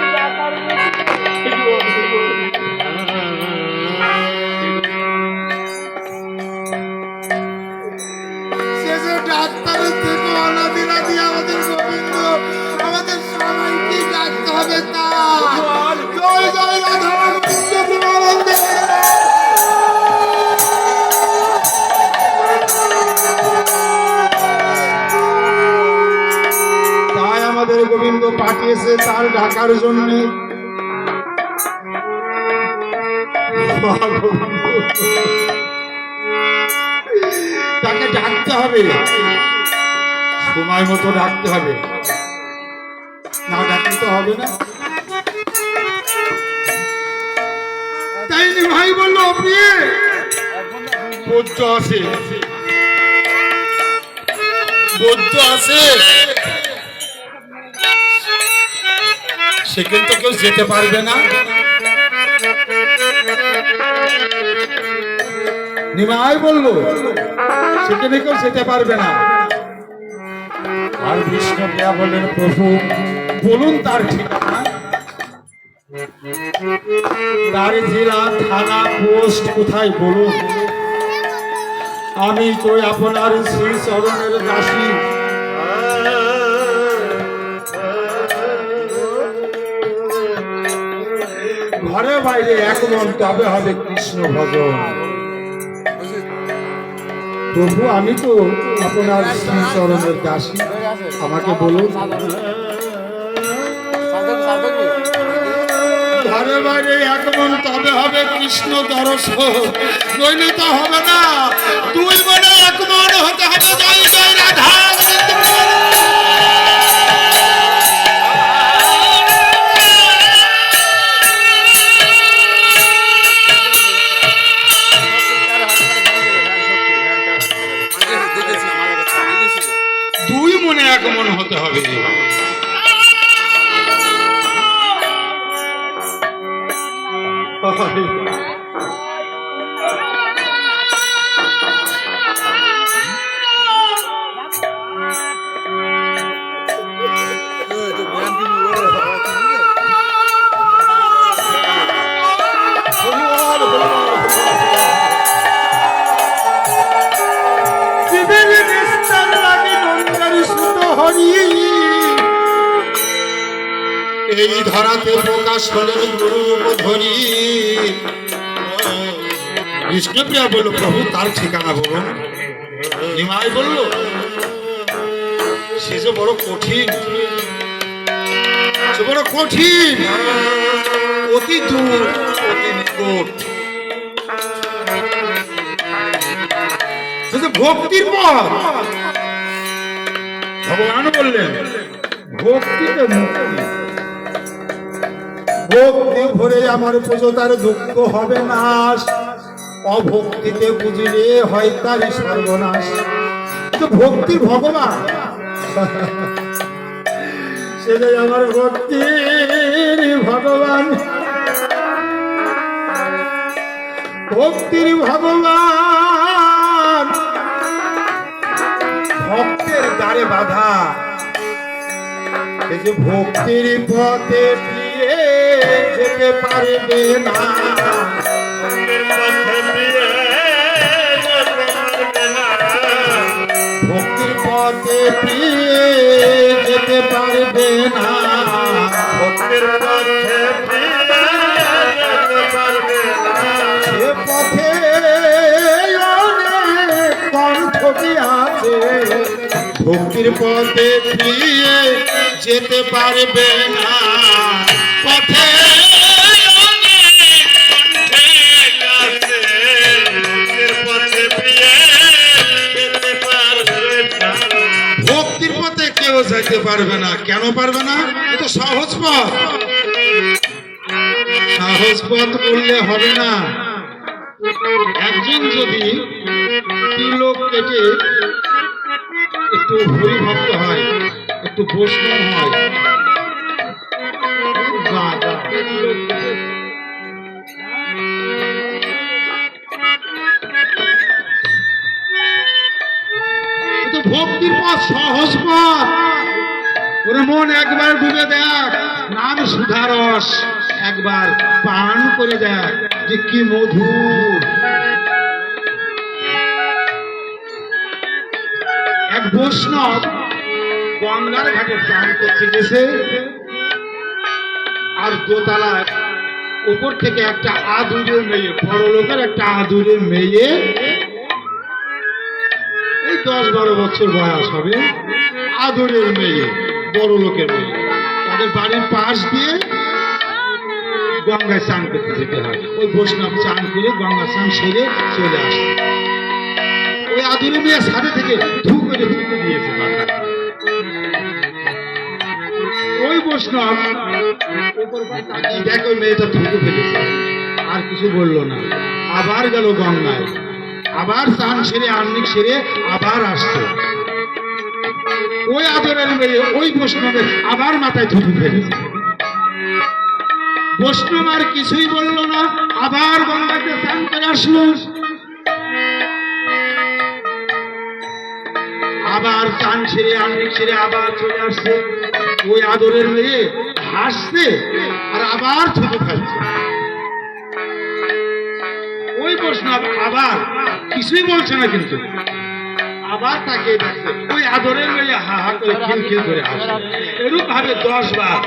সে যে ডাক্তারের থেকে অনাদিনাদি আমাদের গোবিন্দ আমাদের সবাইকে ডাকতে হবে। তা জয় জয় রাধা গোবিন্দ প্রেমানন্দ। আমাদের গোবিন্দ পাঠিয়েছে তার ডাকার জন্য। তাকে ডাকতে হবে, সময় মতো ডাকতে হবে, না ডাকতে তো হবে না। তাই ভাই বললো প্রিয়ে বৌদ্ধ আছে, বৌদ্ধ আছে, সেখানে তো কেউ যেতে পারবে না। নিমাই বলল সেখানে কেউ যেতে পারবে না। আর বিষ্ণুপ্রিয়া বললেন, প্রভু বলুন তার ঠিকানা, তার জেলা, থানা, পোস্ট কোথায় বলুন। আমি তো আপনার শ্রী চরণের দাসী। বাইরে একমন তবে হবে কৃষ্ণ ভজন। প্রভু আমি তো আপনার শ্রীচরণের দাসী, আমাকে বলুন ঘরে বাইরে একমন তবে হবে কৃষ্ণ দর্শন, নইলে তো হবে না। দুই মনে একমন হতে হবে। জয় জয় রাধা। দুই মনে একমন হতে হবে। এই ধরাতে প্রকাশ হলেন গুরুরূপ ধরি। কৃষ্ণপ্রিয়া বলল, প্রভু তার ঠিকানা বলুন। নিমাই বলল, সে যে বড় কঠিন, সে বড় কঠিন, অতি দূর, অতি নিকট। সে যে ভক্তির পথ। ভগবান বললেন, ভক্তিতে মুক্তি। ভক্তি ভরে আমার পুজো, তার দুঃখ হবে নাশ। অভক্তিতে বুঝিলে হয় তার সর্বনাশ। তো ভক্তির ভগবান, সেটাই আমার ভক্তির ভগবান। ভক্তির ভগবান ভক্তের দ্বারে বাধা। এই যে ভক্তির পথে প্রিয়ে যেতে পারবে না, ভক্তির পথে প্রিয়ে যেতে পারবে না, ভক্তির পথে সে পথে অনেক কণ্ঠ আছে। ভক্তির পথে প্রিয়ে যেতে পারবে না, পথে ভক্তির পথে কেউ যেতে পারবে না। কেন পারবে না? এটা সহজ পথ। সহজ পথ বললে হবে না। একজন যদি তিলক কেটে একটু হরিভক্ত হয়, একটু বৈষ্ণব হয়, ভক্তির পথ সহজ পথ। ওরে মন একবার ডুবে দেখ, নাম সুধারস একবার পান করে দেখ, যে কি মধুর। এক বৈষ্ণব গঙ্গার ঘাটে স্নান করতে গেছে, আর দোতলার উপর থেকে একটা আদুরে মেয়ে, বড় লোকের একটা আদুরে মেয়ে, এই 10-12 বছর বয়স হবে, আদরের মেয়ে, বড় লোকের মেয়ে, তাদের বাড়ির পাশ দিয়ে গঙ্গায় স্নান করতে যেতে হয়। ওই বৈষ্ণব স্নান করে গঙ্গা স্নান সেরে চলে আসে। ওই আদুরে মেয়ে সাথে থেকে ধু করে ধুতে দিয়েছে মাথা। ওই বৈষ্ণব দেখো মেয়েটা ধুতে ফেলেছে, আর কিছু বললো না। আবার গেল গঙ্গায়, আবার স্নান সেরে আহ্নিক সেরে আবার আসছে। ওই আদরের মেয়ে ওই বৈষ্ণবের আবার মাথায় ধুতে ফেলেছে। বৈষ্ণব আর কিছুই বলল না, আবার গঙ্গাতে স্নান করে আসলো। আবার স্নান সেরে আহ্নিক সেরে আবার চলে আসছে। ওই আদরের মেয়ে হাসছে আর আবার ধুতে ফেলছে। ওই বৈষ্ণব আবার কিছুই বলছে না, কিন্তু আবার তাকে দেখছে। ওই আদরের মেয়ে হা হা করে খিলখিল করে হাসছে। এরূপ ভাবে 10 বার।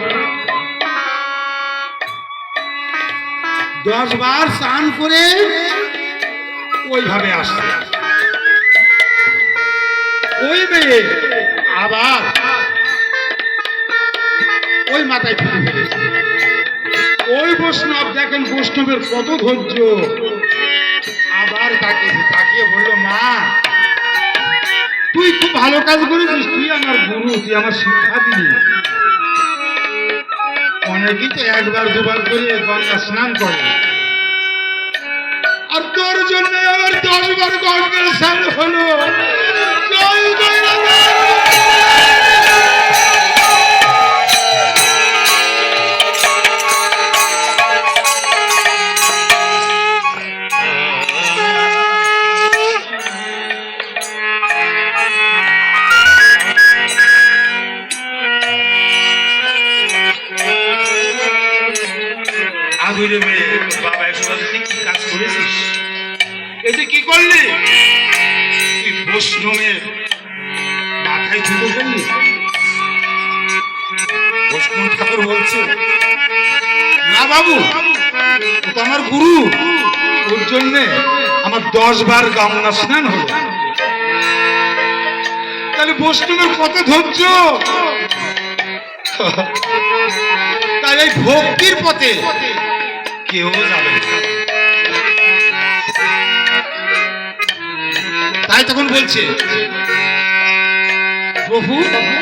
10 বার স্নান করে ওইভাবে আসছে। ওই মেয়ে আবার ওই মাথায় ফিরে ফেলেছে। ওই বৈষ্ণব দেখেন, বৈষ্ণবের কত ধৈর্য, আবার তাকিয়ে বলল, মা তুই খুব ভালো কাজ করেছিস, তুই আমার গুরু, তুই আমার শিক্ষা দিলি। অনেকেই তো 1 বার 2 বার করে গঙ্গা স্নান করে, আর তোর জন্য আমার 10 বার গঙ্গা স্নান হলো। জয় জয় রাধা। আগুরে মেয়ে, বাবা একশো কি কাজ করেছিস? এই যে কি করলি তুই? বৈষ্ণবের মাথায় জুতো করলি। বৈষ্ণব ঠাকুর বলছে, না বাবু, ও তো আমার গুরু, ওর জন্যে আমার 10 বার গঙ্গা স্নান হলো। তাহলে বৈষ্ণবের কত ধৈর্য! তাই এই ভক্তির পথে কেউ যাবে না। তাই তখন বলছে, প্রভু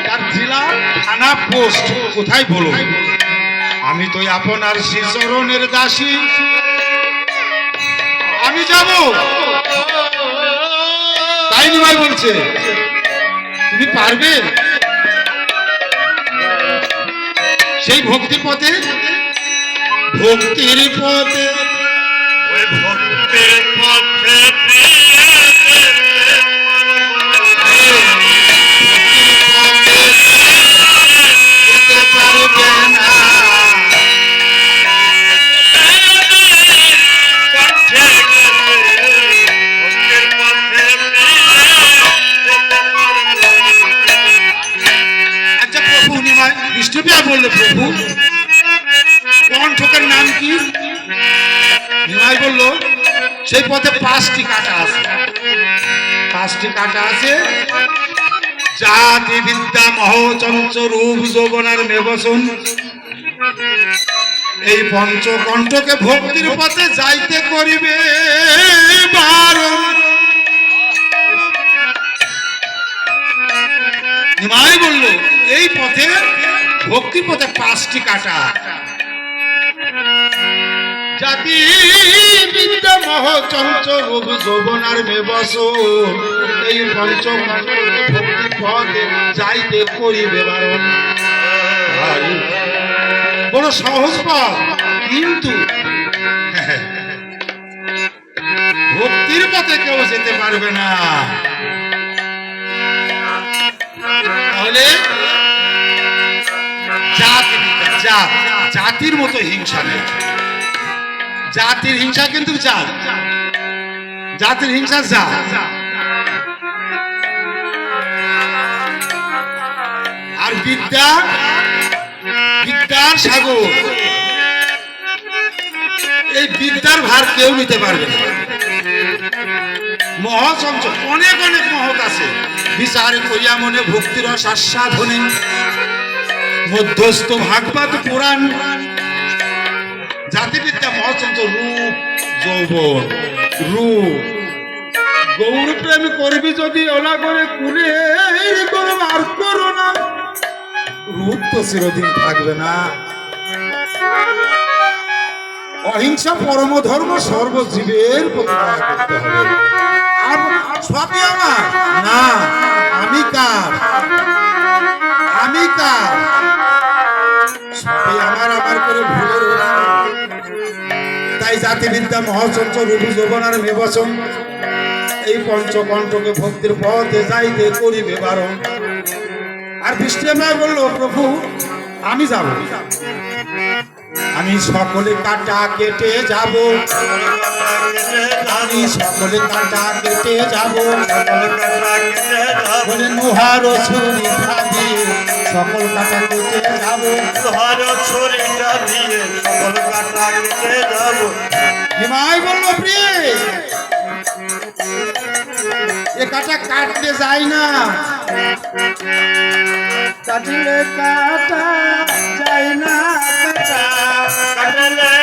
তার জেলা থানা পোস্ট কোথায় বলো, আমি তো আপনার শ্রীচরণের দাসী, আমি যাব। তাই নিমাই বলছে, তুমি পারবে সেই ভক্তির পথে? ভক্তির পথে, ওই ভক্তের পথে যেতে পারবে না। আচ্ছা প্রভু, নিমাই বিষ্ণুপ্রিয়া বললে, প্রভু কণ্ঠকের নাম কি? নিমাই বলল, সেই পথে 5টি কাঁটা আছে। 5টি কাঁটা আছে। জাতি বিদ্যা মহচঞ্চ রূপ যৌবনার মেবসন। এই পঞ্চকণ্ঠকে ভক্তির পথে যাইতে করিবে বারণ। নিমাই বলল, এই পথে ভক্তির পথে 5টি কাঁটা। জাতি বিদ্যা মহচঞ্চ রূপ যৌবনার মেবসন। এই পঞ্চকণ্ঠকে ভক্তির পথে যাইতে করিবে বারণ। বড় সহজ পথ, কিন্তু ভক্তির পথে কেউ যেতে পারবে না। তাহলে জাতি বিদ্যা, জাতির মতো হিংসা নেই। জাতির হিংসা কিন্তু জাতির হিংসা আর বিদ্যার সাগর। এই বিদ্যার ভার কেউ নিতে পারবে না। মহাচঞ্চল, অনেক অনেক মহৎ আছে। বিচার করিয়া মনে ভক্তির আস্বাদনে মধ্যস্থ ভাগবত পুরাণ। জাতিবিদ্যা মহাচঞ্চল রূপ যৌবন, রূপ গৌর প্রেম করবি যদি ওলা করে কুলে করো আর করো না। রূপ তো চিরদিন থাকবে না। অহিংসা পরম ধর্ম, সর্বজীবের প্রতিকার করতে হবে। সবই আমার না, আমি কার? সবই আমার করে ভুলের উদাহরণ। তাই জাতিবিদ্যা মহাচঞ্চল রূপ যৌবনার মেবসন। এই পঞ্চকণ্ঠকে ভক্তির পথে যাইতে করিবে বারণ। আর বিষ্ণুমায় বলল, প্রভু আমি যাব, আমি সকলে কাটা কেটে যাব, আমি সকলে কাটা কেটে যাব। বলে নুহার ছুরি ভাবি সকল কাটা কেটে যাব। ধর ছড়িটা দিয়ে সকল কাটা কেটে যাব। নিমাই বলল প্রিয়ে এ কাটা কাটতে যাই না, কাটিলে কাটা যায় না কাটা। কাটলে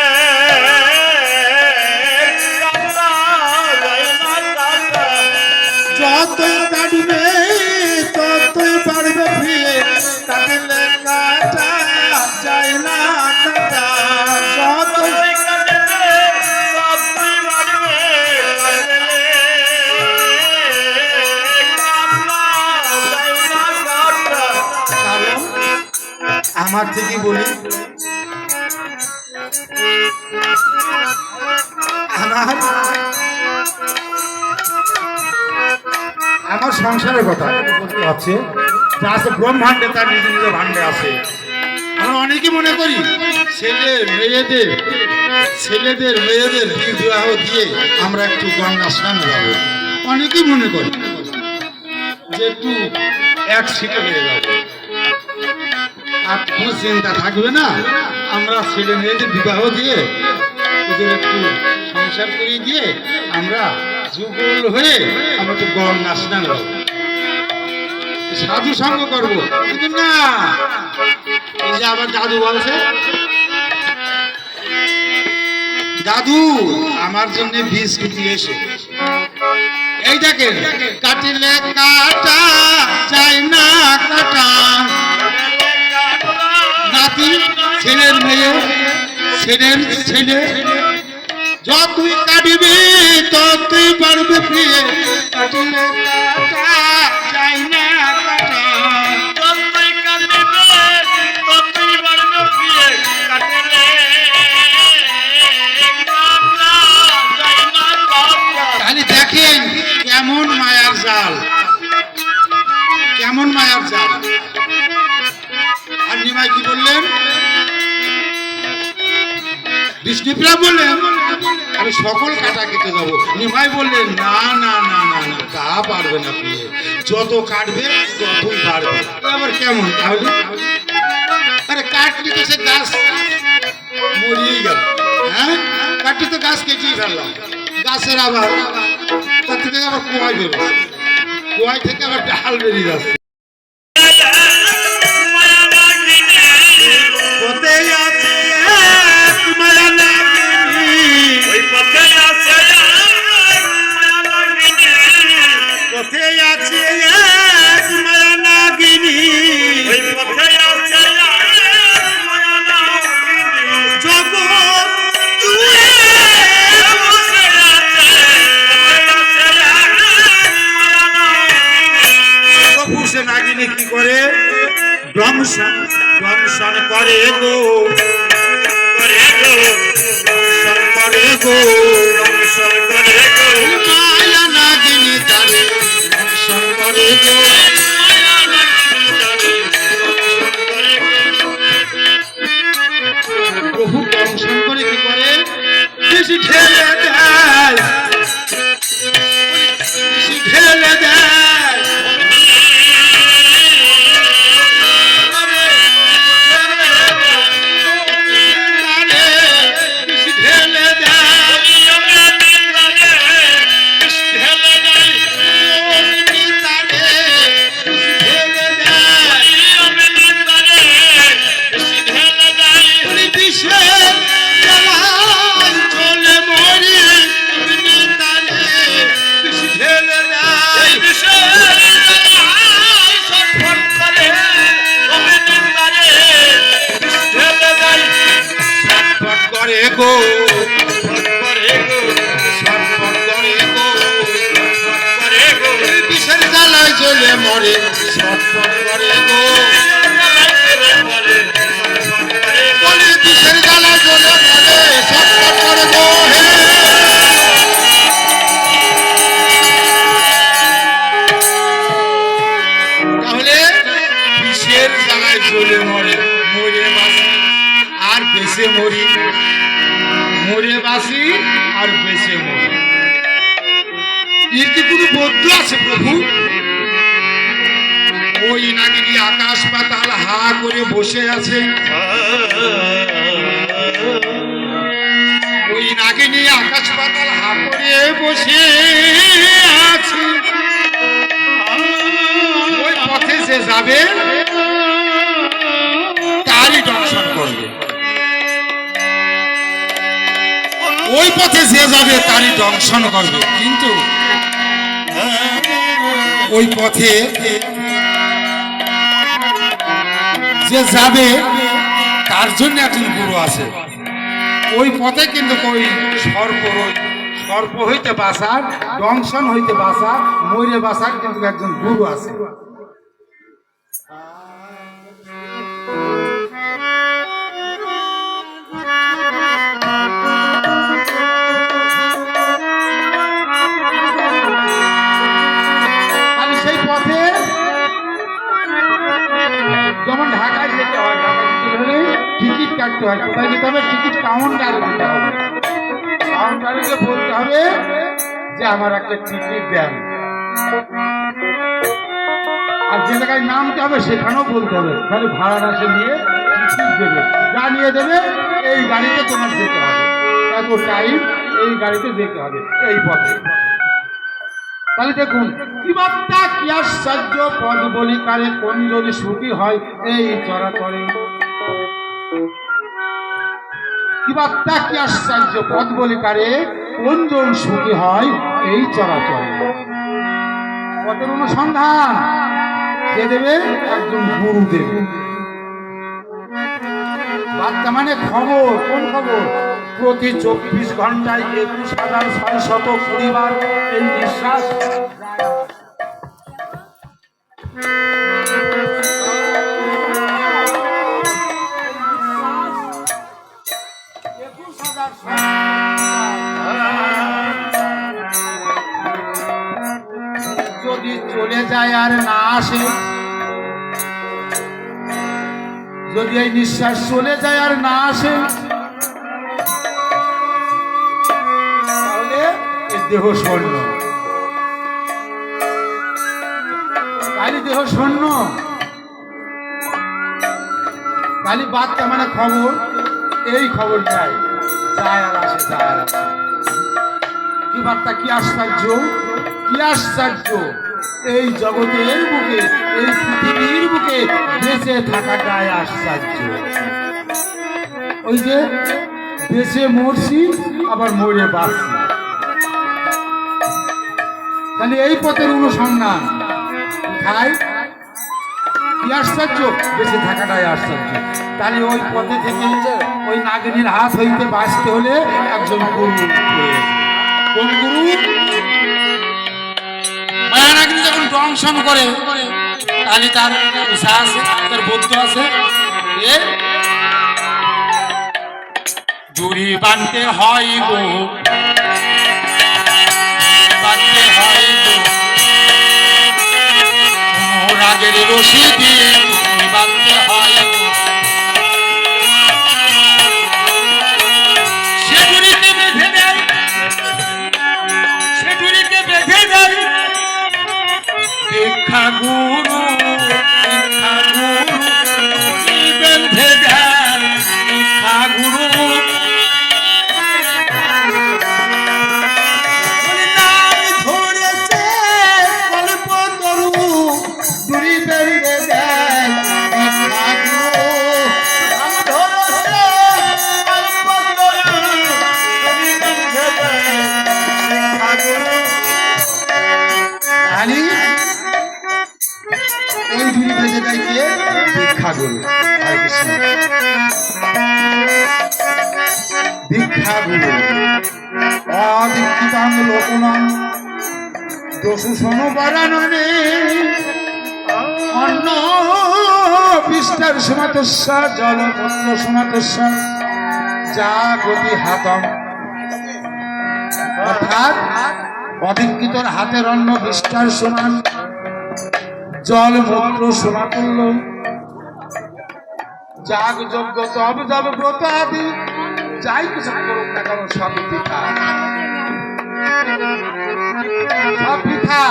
কাটা যায় না কাটা। যতই কাটবে ততই পারবে প্রিয়ে, কাটিলে কাটা যায় না কাটা। যতই কারণ আমার থেকে বলি, আমার সংসারের কথা বলতে হচ্ছে। যা আছে ব্রহ্মাণ্ডে তার নিজ নিজ ভাণ্ডে আছে। আমরা অনেকে মনে করি ছেলেদের মেয়েদের বিবাহ দিয়ে আমরা একটু গঙ্গা স্নান যাব। অনেকেই মনে করি যে একটু এক সিটে হয়ে যাব, আর কোনো চিন্তা থাকবে না। আমরা ছেলে মেয়েদের বিবাহ দিয়ে ওদের একটু সংসার করিয়ে দিয়ে আমরা যুগল হয়ে আমরা একটু গঙ্গা স্নান যাব, সাধু সঙ্গ করবো। কিন্তু না, এই যে আবার দাদু বলছে, দাদু আমার জন্য বিস্কুট নিয়ে এসো। এই দেখেন, কাটিলে কাটা যায় না কাটা। নাতি ছেলের মেয়ে, ছেলের ছেলে, যতই কাটবে ততই পারবে প্রিয়ে, কাটিলে কাটা যায় না কাটা। তাহলে দেখেন কেমন মায়ার জাল, কেমন মায়ার জাল। আর নিমাই কি বললেন? বিষ্ণুপ্রিয়া বললেন আমি সকল কাটা কেটে যাবো। নিমাই বললেন না না না না না, তা পারবে না প্রিয়ে, যত কাটবে ততই বাড়বে। আবার কেমন তাহলে? আরে কাটলি তো সে গাছ মরিয়েই গেল। হ্যাঁ, কাটলি তো গাছ কেটেই ফেললাম, গাছের আবার তার থেকে আবার কুয়ায় বেরোচ্ছে, কুয়ায় থেকে আবার ডাল বেরিয়ে যাচ্ছে। পথে আছে এক মায়া নাগিনী, পথে আছে এক মায়া নাগিনী, জগৎ জুড়ে প্রভু সে নাগিনী কি করে? দংশন দংশন করে গো, দংশন করে গো, মায়া নাগিনী তারে দংশন করে গো। প্রভু দংশন করে কি করে? বেশি ঢেলে দেয়, বেশি ঢেলে দেয়, গো বিষের জ্বালায় জ্বলে মরে, ছটফট করে গো, বলে বিষের জ্বালায় জ্বলে মরে, ছটফট করে গো। তাহলে বিষের জ্বালায় জ্বলে মরে, মরে বাসি আর বেঁচে মরি, মরে বাসি আর বেঁচে মরি। এর কি কোনো বদ্ধ আছে প্রভু? ওই নাগিনী আকাশ পাতাল হা করে বসে আছে। ওই নাগিনী আকাশ পাতাল হা করে বসে আছে। ওই পথে যে যাবে তারই দংশন করবে। ওই পথে যে যাবে তারই দংশন করবে। কিন্তু ওই পথে যে যাবে তার জন্য একজন গুরু আছে। ওই পথে কিন্তু ওই সর্প হইতে বাঁচার, দংশন হইতে বাঁচার, মরে বাঁচার কিন্তু একজন গুরু আছে। সেই পথে যেমন ঢাকায় যেতে হয়, ঢাকায় যেতে হলে টিকিট কাটতে হয়। কোথায় যেতে হবে? টিকিট কাউন্টারে যেতে হবে। কাউন্টারে গিয়ে বলতে হবে যে আমার একটা টিকিট দেন। আর যে জায়গায় নামতে হবে সেখানেও বলতে হবে, তাহলে ভাড়া সে নিয়ে টিকিট দেবে। যা নিয়ে দেবে এই গাড়িতে তোমার যেতে হবে, এত টাইম এই গাড়িতে যেতে হবে এই পথে। তাহলে দেখুন কি বার্তা, কি আশ্চর্য পদ বলিকারে কোন যদি সুখী হয় এই চরাচরে। কি বার্তা, কি আশ্চর্য পদ বলিকারে কোন জন সুখী হয় এই চরাচরে। পথের অনুসন্ধান কে দেবে? একজন গুরু দেবে। বার্তা মানে খবর। কোন খবর? প্রতি 24 ঘন্টায় 21,620 বার এই নিঃশ্বাস। যদি চলে যায় আর না আসে, যদি এই নিঃশ্বাস চলে যায় আর না আসে, তাহলে এই দেহ শূন্য। তাহলে দেহ শূন্য, তাহলে বার্তা মানে খবর। এই খবর যায় যায় আর আসে, যায় আর আসে। কি বার্তা, কি আশ্চর্য, কি আশ্চর্য এই জগতের বুকে, এই পৃথিবীর বুকে বেঁচে থাকাটাই আশ্চর্য। ওই যে বেঁচে মরছি আবার মরে বাঁচছি। তাহলে এই পথের অনুসন্ধান কোথায়? কি আশ্চর্য, বেঁচে থাকাটাই আশ্চর্য। তাহলে ওই পথে থেকে ওই নাগিনীর হাত হইতে বাঁচতে হলে একজন গুরু প্রয়োজন। কোন গুরু? মায়া নাগিনী যখন দংশন করে তাহলে তার উষা আছে, তার বৌদ্ধ আছে। দূরি বানতে হয় গো, বানতে হয় গো রাগের রশি দিয়ে, দূরি বানতে হয় গো। সে দূরিতে বেঁধে দেয়, সে দূরিতে বেঁধে দেয় দীক্ষা গুরু, দীক্ষা গুরু বেঁধে দেয় দীক্ষা গুরু। এই দূরি বেঁধে দেয় কে? দীক্ষা গুরু। হরে কৃষ্ণ। দীক্ষা গুরু অদীক্ষিতাং লোকনাং দোষণ বারাননে অন্ন বিস্তার সমাতস্যা জলপত্র সমাতস্যা যা গতি হাতম। অর্থাৎ অদীক্ষিতর হাতের অন্ন বিস্তার সমান, জল মূত্র সমাতুল্য, যাগ যজ্ঞ তব জব ব্রত আদি যাই কিছু করুক না কেন সব বৃথা, সব বৃথা।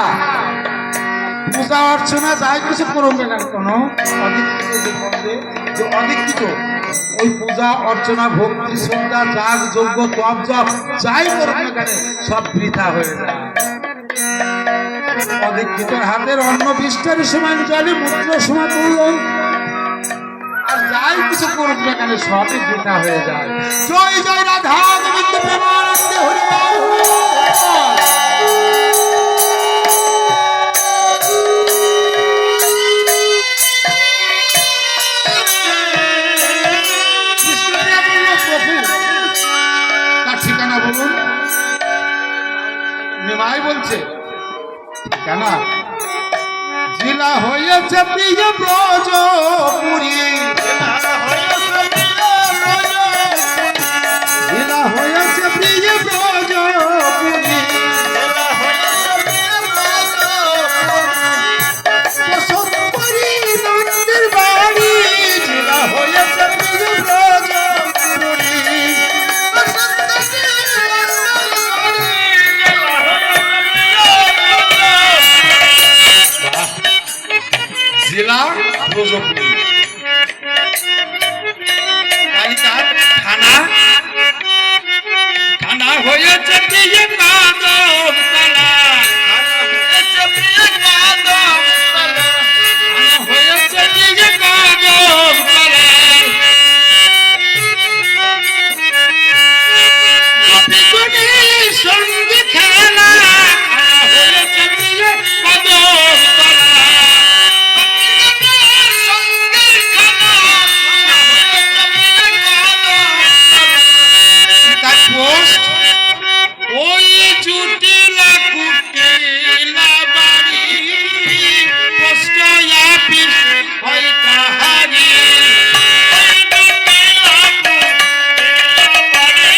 পূজা অর্চনা যাই কিছু করবে না কোনো অদীক্ষিত যে বলবে যে অদীক্ষিত ওই পূজা অর্চনা ভক্তি শ্রদ্ধা যাগ যজ্ঞ তপ জপ যাই করুক না কেন সব বৃথা হয়ে যায়। অদীক্ষিতের হাতের অন্ন বিষ্টার সমান জলে মূত্র সমান পড়ল আর যাই কিছু করুক না কেন সবই বৃথা হয়ে যায়। জয় জয় রাধা গোবিন্দ প্রেমানন্দে হরি বল। কৃষ্ণপ্রিয়া বলল, প্রভু তার ঠিকানা বলুন। নিমাই বলছে ঠিকানা জেলা হয়েছে প্রিয় ব্রজপুরী, জেলা হয়েছে প্রিয় ব্রজপুরী, বসন্তপুরী নন্দের বাড়ি, জেলা হয়েছে প্রিয় ব্রজপুরী, জেলা ব্রজপুরী। তালিকার থানা থানা হয়েছে প্রিয় মাধবতলা, থানা হয়েছে প্রিয় মাধবতলা, থানা হয়েছে প্রিয় মাধবতলা। গোপীগণের সঙ্গে খেলা, থানা হয়েছে প্রিয় মাধবতলা। ওই জুটিলা কুটিলা বাড়ি, পোস্ট অফিস হয় কাহারি, ওই জুটিলা কুটিলা বাড়ি,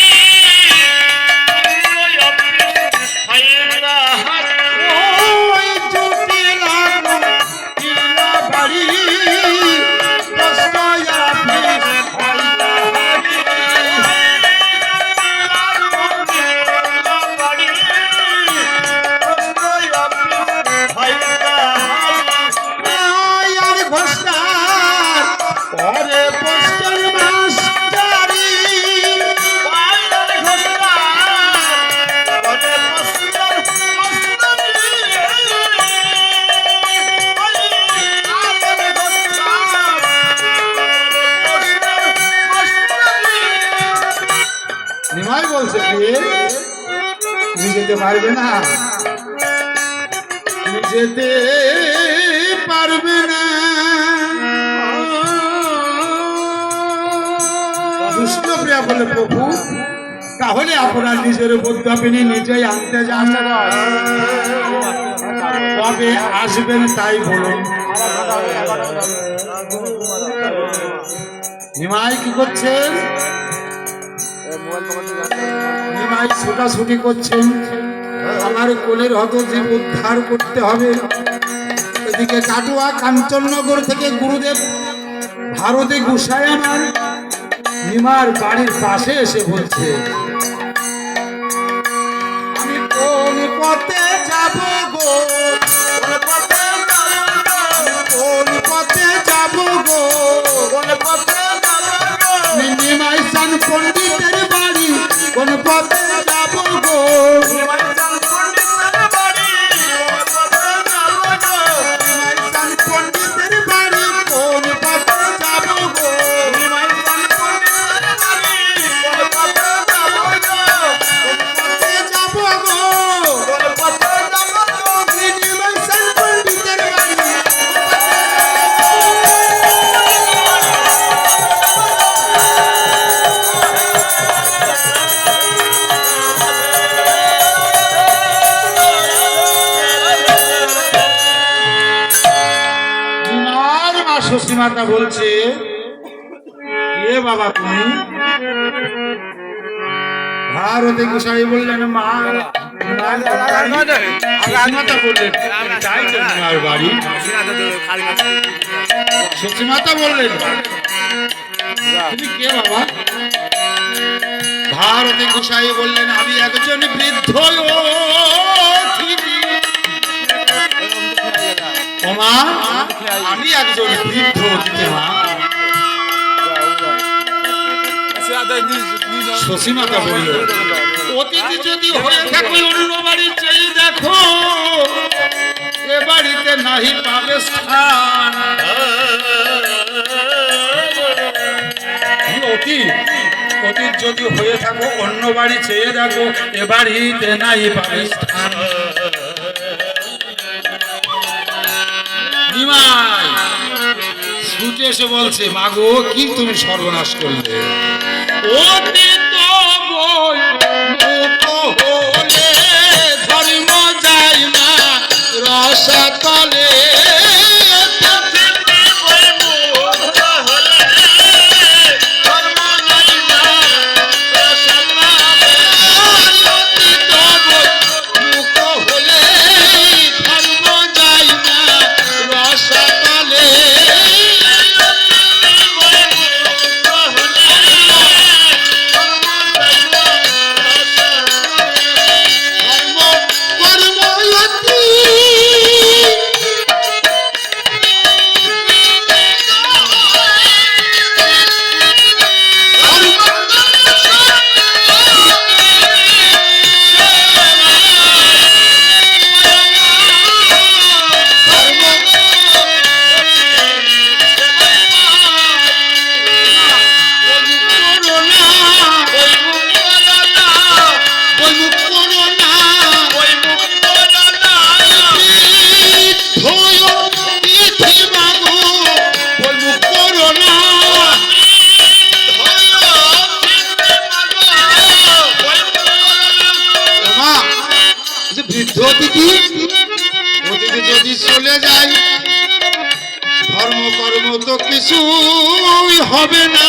ওই জুটিলা কুটিলা বাড়ি, পোস্ট অফিস হয় কাহারি। ওরে পোস্টার মাস্টারি, নিমাই বলছে কি তুমি যেতে পারবে না, তুমি যেতে পারবে না। কৃষ্ণপ্রিয়া বলে, প্রভু তাহলে আপনার নিজের বুদ্ধাপিনী নিজেই আনতে যান, কবে আসবেন তাই বলুন। নিমাই কি করছেন? নিমাই ছোটাছুটি করছেন, আমার কোলের হতজীব উদ্ধার করতে হবে। এদিকে কাটুয়া কাঞ্চননগর থেকে গুরুদেব ভারতে গুসাই আমার নিমার বাড়ির পাশে এসে বলছে, আমি কোন পথে যাব গো, কোন পথে কোন পথে যাব গো, কোন পথে নিমাই সান পণ্ডিতের বাড়ি, কোন পথে যাব গো, নিমাই সান পণ্ডিতের বাড়ি, নিমাই সান পণ্ডিতের বাড়ি, কোন পথে যাব গো, নিমাই সান পণ্ডিতের বাড়ি, কোন পথে যাব গো, কোন পথে যাব গো, কোন পথে যাব গো, নিমাই সান পণ্ডিতের বাড়ি। শশী মাতা বলছে, এ বাবা তুমি? ভারতে গোসাই বললেন, মা মাতা বললেন তাই তো তোমার বাড়ি। শশী মাতা বললেন, তুমি কে বাবা? ভারতে গোসাই বললেন, আমি একজন বৃদ্ধ অতিথি, ও মা, আমি একজন বৃদ্ধ অতিথি মা। শশীমাতা বলল, অতিথি যদি হয়ে থাকো অন্য বাড়ি চেয়ে দেখো, এ বাড়িতে নাহি পাবে স্থান। অতীত যদি হয়ে থাকো অন্য বাড়ি চেয়ে দেখো, এ বাড়িতে নাই পাবে স্থান। নিমাই ছুটে এসে বলছে, মাগো কি তুমি সর্বনাশ করলে? অতীত বই মুখ হলে ধর্ম যায় না রসাতলে। অতিথি যদি চলে যায়, ধর্ম কর্ম তো কিছুই হবে না।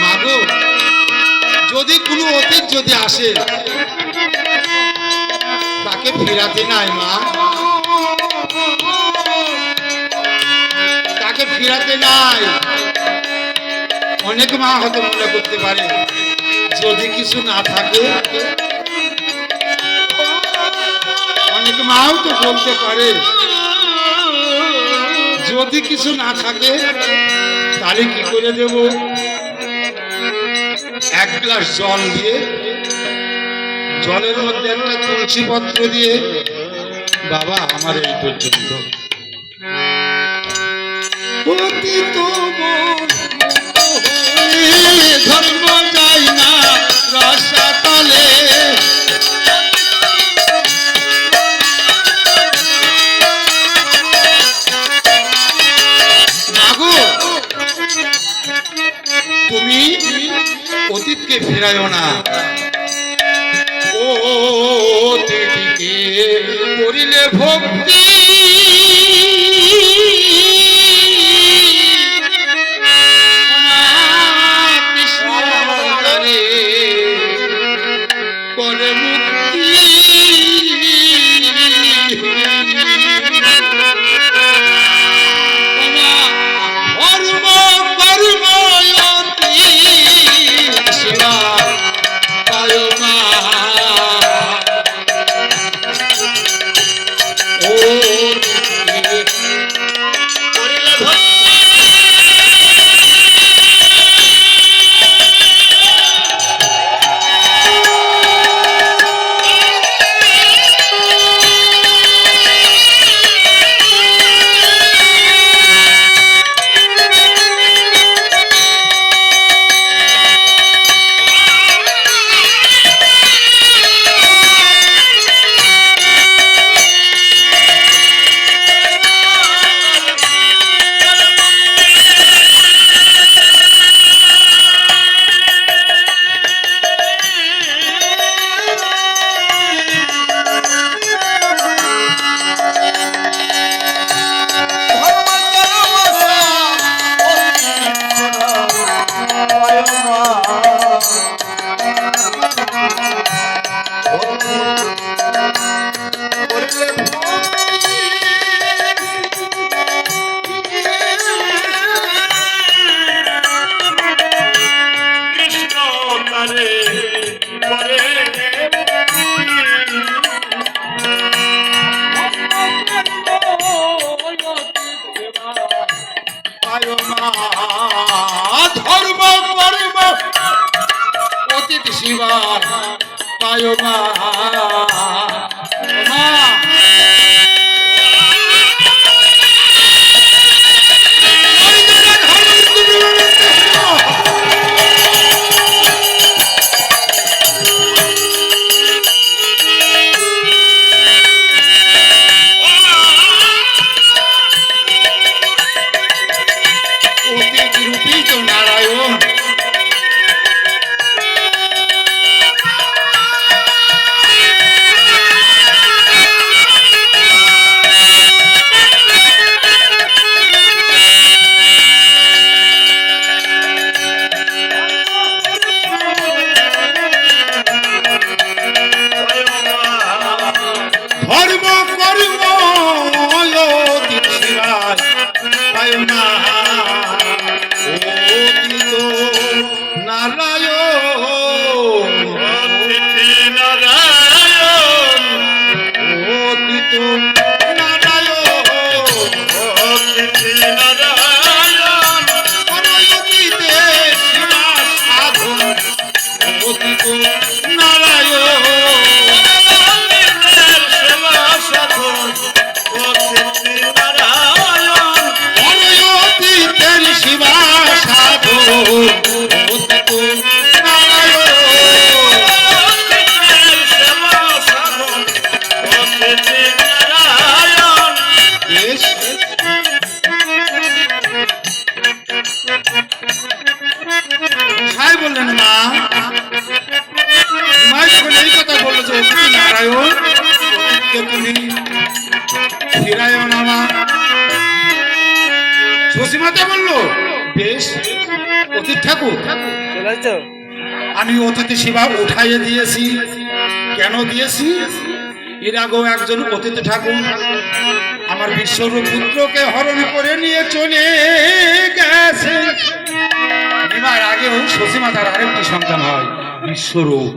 মাগো, যদি কোনো অতীত যদি আসে, তাকে ফেরাতে নাই মা, তাকে ফেরাতে নাই। অনেক মা হয়তো মনে করতে পারে, যদি কিছু না থাকে, অনেক মাও তো বলতে পারে, যদি কিছু না থাকে তাহলে কি করে দেব? এক গ্লাস জল দিয়ে, জলের মধ্যে একটা তুলসী পত্র দিয়ে, বাবা আমার এই পর্যন্ত। ধর্ম যায় না রসাতলে। তুমি অতীতকে ফেরায়ও না, ও অতিথিকে করিলে ভক্তি, করে মুক্তি। ও মা বললেন মা এই কথা বলেছো নারায়ণ তুমি ফিরায় না মা সুসীমাতা বললো বেশ অতীত ঠাকুর আমি অতিথি সেবা উঠাইয়ে দিয়েছি কেন দিয়েছি এর আগেও একজন অতিথি ঠাকুর আমার বিশ্বরূপ পুত্রকে হরণ করে নিয়ে চলে গেছে এবার আগেও সুসীমাতার আরেকটি সন্তান হয় বিশ্বরূপ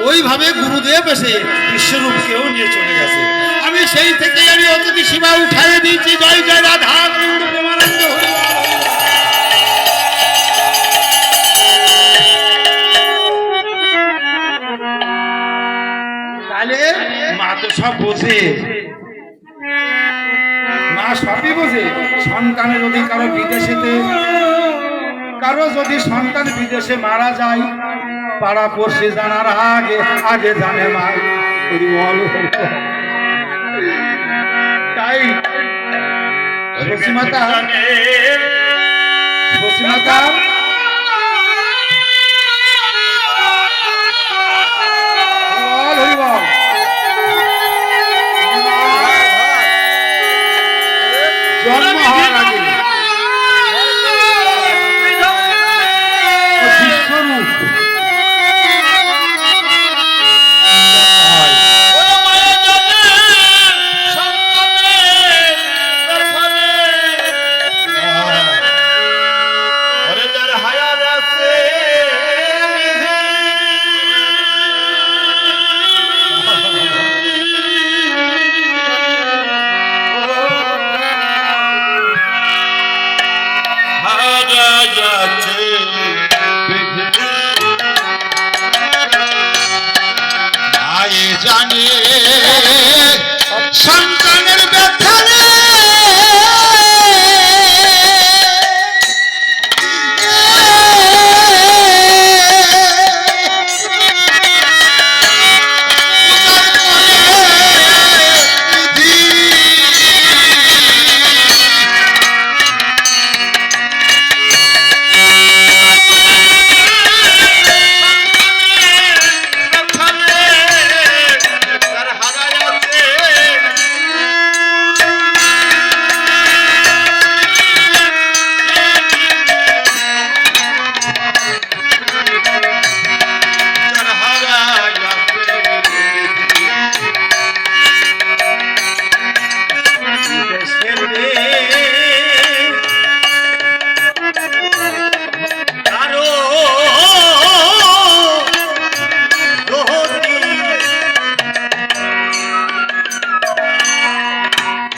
ওইভাবে গুরুদেব এসে বিশ্বরূপকেও নিয়ে চলে গেছে আমি সেই থেকে আমি অতিথি সেবা উঠাইয়ে দিয়েছি জয় জয় রাধা প্রেমানন্দ তাহলে মা তো সব বোঝে মা সবই বোঝে সন্তানের যদি কারো যদি সন্তান বিদেশে মারা যায় পাড়া পড়শি জানার আগে জানে মা তাই সুসীমাতা জন্ম হওয়ার আগে জানে সন্তানের ব্যথা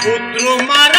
পুত্র মার